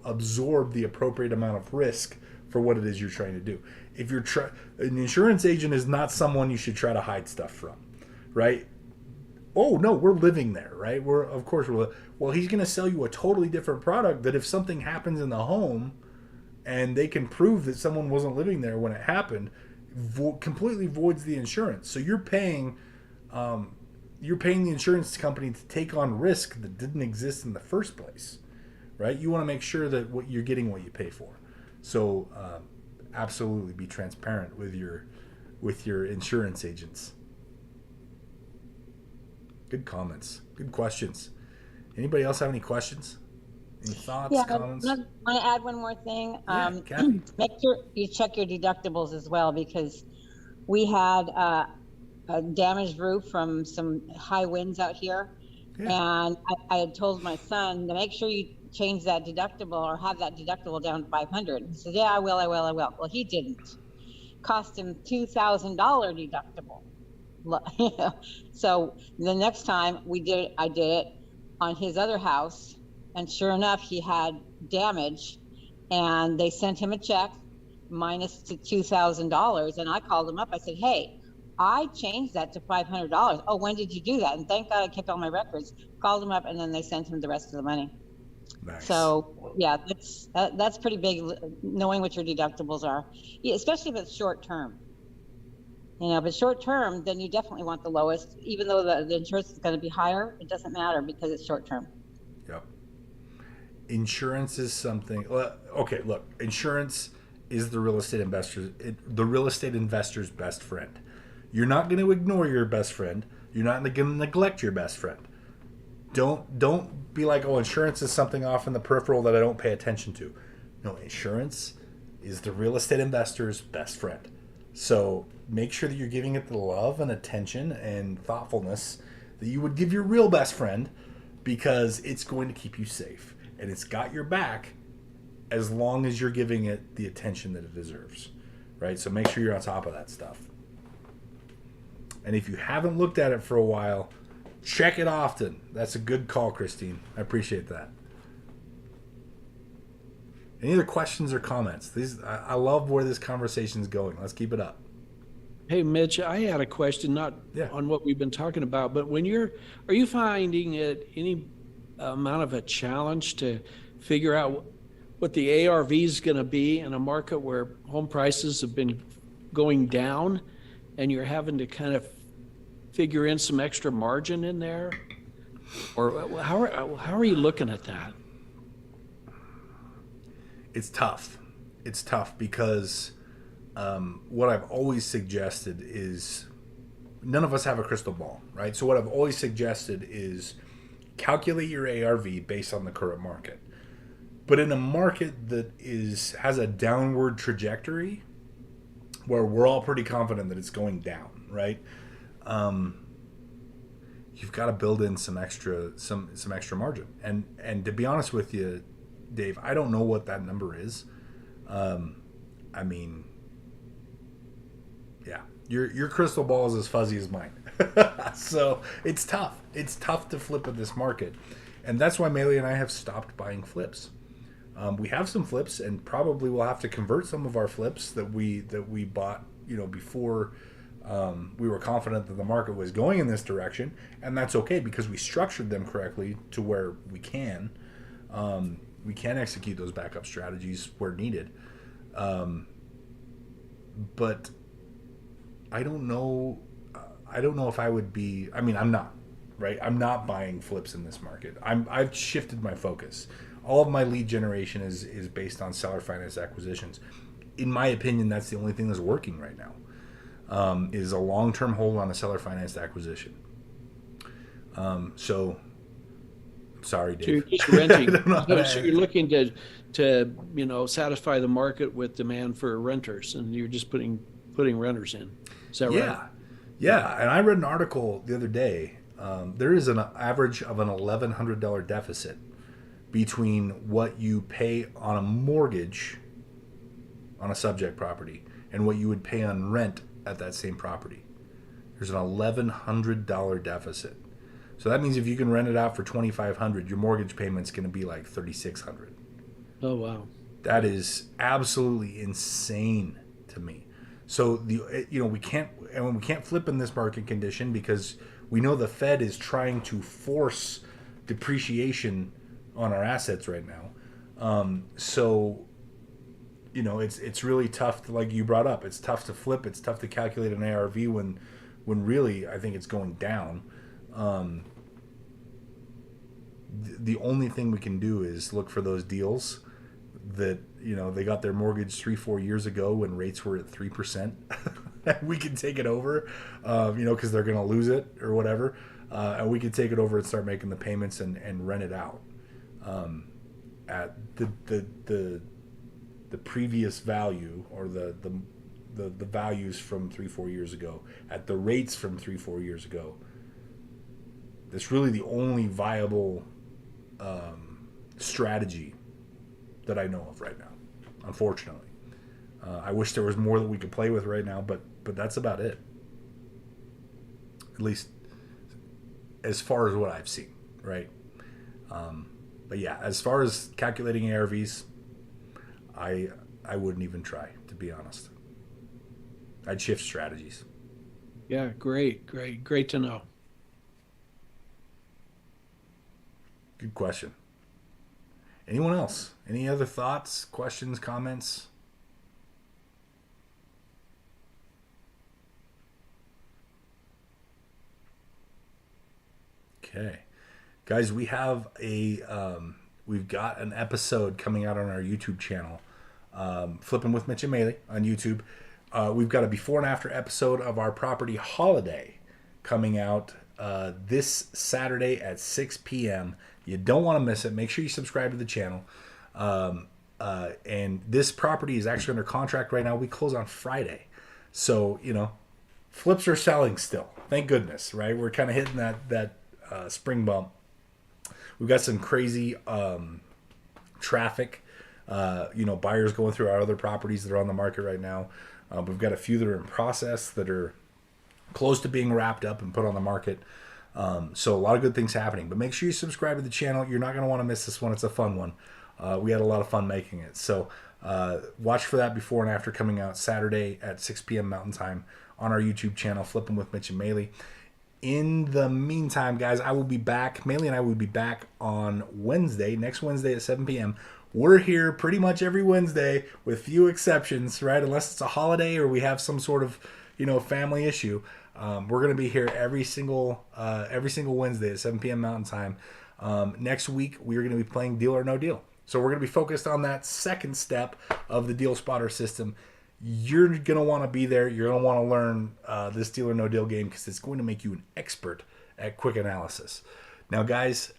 absorb the appropriate amount of risk for what it is you're trying to do. If an insurance agent is not someone you should try to hide stuff from, right? Oh no, we're living there, right? Well, he's going to sell you a totally different product that if something happens in the home and they can prove that someone wasn't living there when it happened, completely voids the insurance. So you're paying you're paying the insurance company to take on risk that didn't exist in the first place, right? You want to make sure that what you're getting what you pay for. So absolutely be transparent with your insurance agents. Good comments. Good questions. Anybody else have any questions? Any thoughts, Yeah, comments? I want to add one more thing. Yeah, Kathy. Make sure you check your deductibles as well, because we had a damaged roof from some high winds out here. Yeah. And I had told my son to make sure you change that deductible or have that deductible down to 500. He said, yeah, I will. Well, he didn't. Cost him $2,000 deductible. So the next time I did it on his other house, and sure enough, he had damage, and they sent him a check minus to $2,000. And I called him up. I said, hey, I changed that to $500. Oh, when did you do that? And thank God I kept all my records. Called him up, and then they sent him the rest of the money. Nice. So yeah, that's pretty big, knowing what your deductibles are, yeah, especially if it's short term. If it's short term, then you definitely want the lowest, even though the insurance is going to be higher. It doesn't matter because it's short term. Yep. Insurance is something. Okay, look, insurance is the real estate investor's best friend. You're not going to ignore your best friend. You're not going to neglect your best friend. Don't be like, oh, insurance is something off in the peripheral that I don't pay attention to. No, insurance is the real estate investor's best friend. So make sure that you're giving it the love and attention and thoughtfulness that you would give your real best friend, because it's going to keep you safe and it's got your back as long as you're giving it the attention that it deserves, right? So make sure you're on top of that stuff. And if you haven't looked at it for a while, check it often. That's a good call, Christine. I appreciate that. Any other questions or comments? I love where this conversation is going. Let's keep it up. Hey, Mitch, I had a question, not on what we've been talking about, but are you finding it any amount of a challenge to figure out what the ARV is going to be in a market where home prices have been going down, and you're having to kind of figure in some extra margin in there? Or how are you looking at that? It's tough. It's tough because what I've always suggested is, none of us have a crystal ball, right? So what I've always suggested is calculate your ARV based on the current market. But in a market that has a downward trajectory, where we're all pretty confident that it's going down, right? You've got to build in some extra margin. And to be honest with you, Dave, I don't know what that number is. I mean, yeah, your crystal ball is as fuzzy as mine. So it's tough. It's tough to flip in this market, and that's why Maylee and I have stopped buying flips. We have some flips, and probably we'll have to convert some of our flips that we bought, before we were confident that the market was going in this direction, and that's okay because we structured them correctly to where we can execute those backup strategies where needed. But I don't know if I would be. I mean, I'm not, right? I'm not buying flips in this market. I've shifted my focus. All of my lead generation is based on seller finance acquisitions. In my opinion, that's the only thing that's working right now. Is a long-term hold on a seller financed acquisition. So, sorry, Dave. So you're just renting. So you're looking to satisfy the market with demand for renters, and you're just putting renters in. Is that right? Yeah. And I read an article the other day. There is an average of an $1,100 deficit between what you pay on a mortgage on a subject property and what you would pay on rent at that same property. There's an $1,100 deficit. So that means if you can rent it out for $2,500, your mortgage payment's going to be like $3,600. Oh, wow. That is absolutely insane to me. So we can't flip in this market condition because we know the Fed is trying to force depreciation on our assets right now. It's really tough to, like you brought up, it's tough to flip. It's tough to calculate an ARV when really I think it's going down. the only thing we can do is look for those deals that, you know, they got their mortgage 3-4 years ago when rates were at 3%. We can take it over, you know, because they're going to lose it or whatever, and we can take it over and start making the payments and rent it out at the previous value, or the values from 3-4 years ago, at the rates from 3-4 years ago. That's really the only viable strategy that I know of right now, unfortunately. I wish there was more that we could play with right now, but that's about it. At least as far as what I've seen, right? But yeah, as far as calculating ARVs, I wouldn't even try, to be honest. I'd shift strategies. Yeah, great to know. Good question. Anyone else? Any other thoughts, questions, comments? Okay. Guys, we have we've got an episode coming out on our YouTube channel, Flipping with Mitch and Maley on YouTube. We've got a before and after episode of our property holiday coming out this Saturday at 6 p.m. You don't want to miss it. Make sure you subscribe to the channel. And this property is actually under contract right now. We close on Friday. So, you know, flips are selling still. Thank goodness, right? We're kind of hitting that spring bump. We've got some crazy traffic. You know, buyers going through our other properties that are on the market right now. We've got a few that are in process that are close to being wrapped up and put on the market. So a lot of good things happening. But make sure you subscribe to the channel. You're not going to want to miss this one. It's a fun one. We had a lot of fun making it. So watch for that before and after coming out Saturday at 6 p.m. Mountain Time on our YouTube channel, Flipping with Mitch and Maley. In the meantime, guys, I will be back. Maley and I will be back on Wednesday, next Wednesday at 7 p.m. We're here pretty much every Wednesday with few exceptions, right? Unless it's a holiday or we have some sort of, you know, family issue. We're going to be here every single Wednesday at 7 p.m. Mountain Time. Next week, we're going to be playing Deal or No Deal. So we're going to be focused on that second step of the Deal Spotter system. You're going to want to be there. You're going to want to learn this Deal or No Deal game because it's going to make you an expert at quick analysis. Now, guys,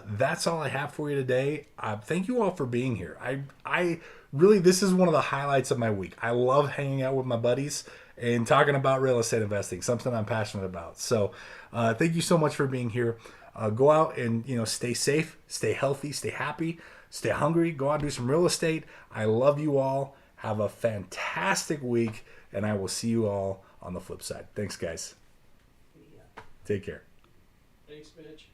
that's all I have for you today. Thank you all for being here. I really, this is one of the highlights of my week. I love hanging out with my buddies and talking about real estate investing, something I'm passionate about. So thank you so much for being here. Go out and, you know, stay safe, stay healthy, stay happy, stay hungry. Go out and do some real estate. I love you all. Have a fantastic week, and I will see you all on the flip side. Thanks, guys. Take care. Thanks, Mitch.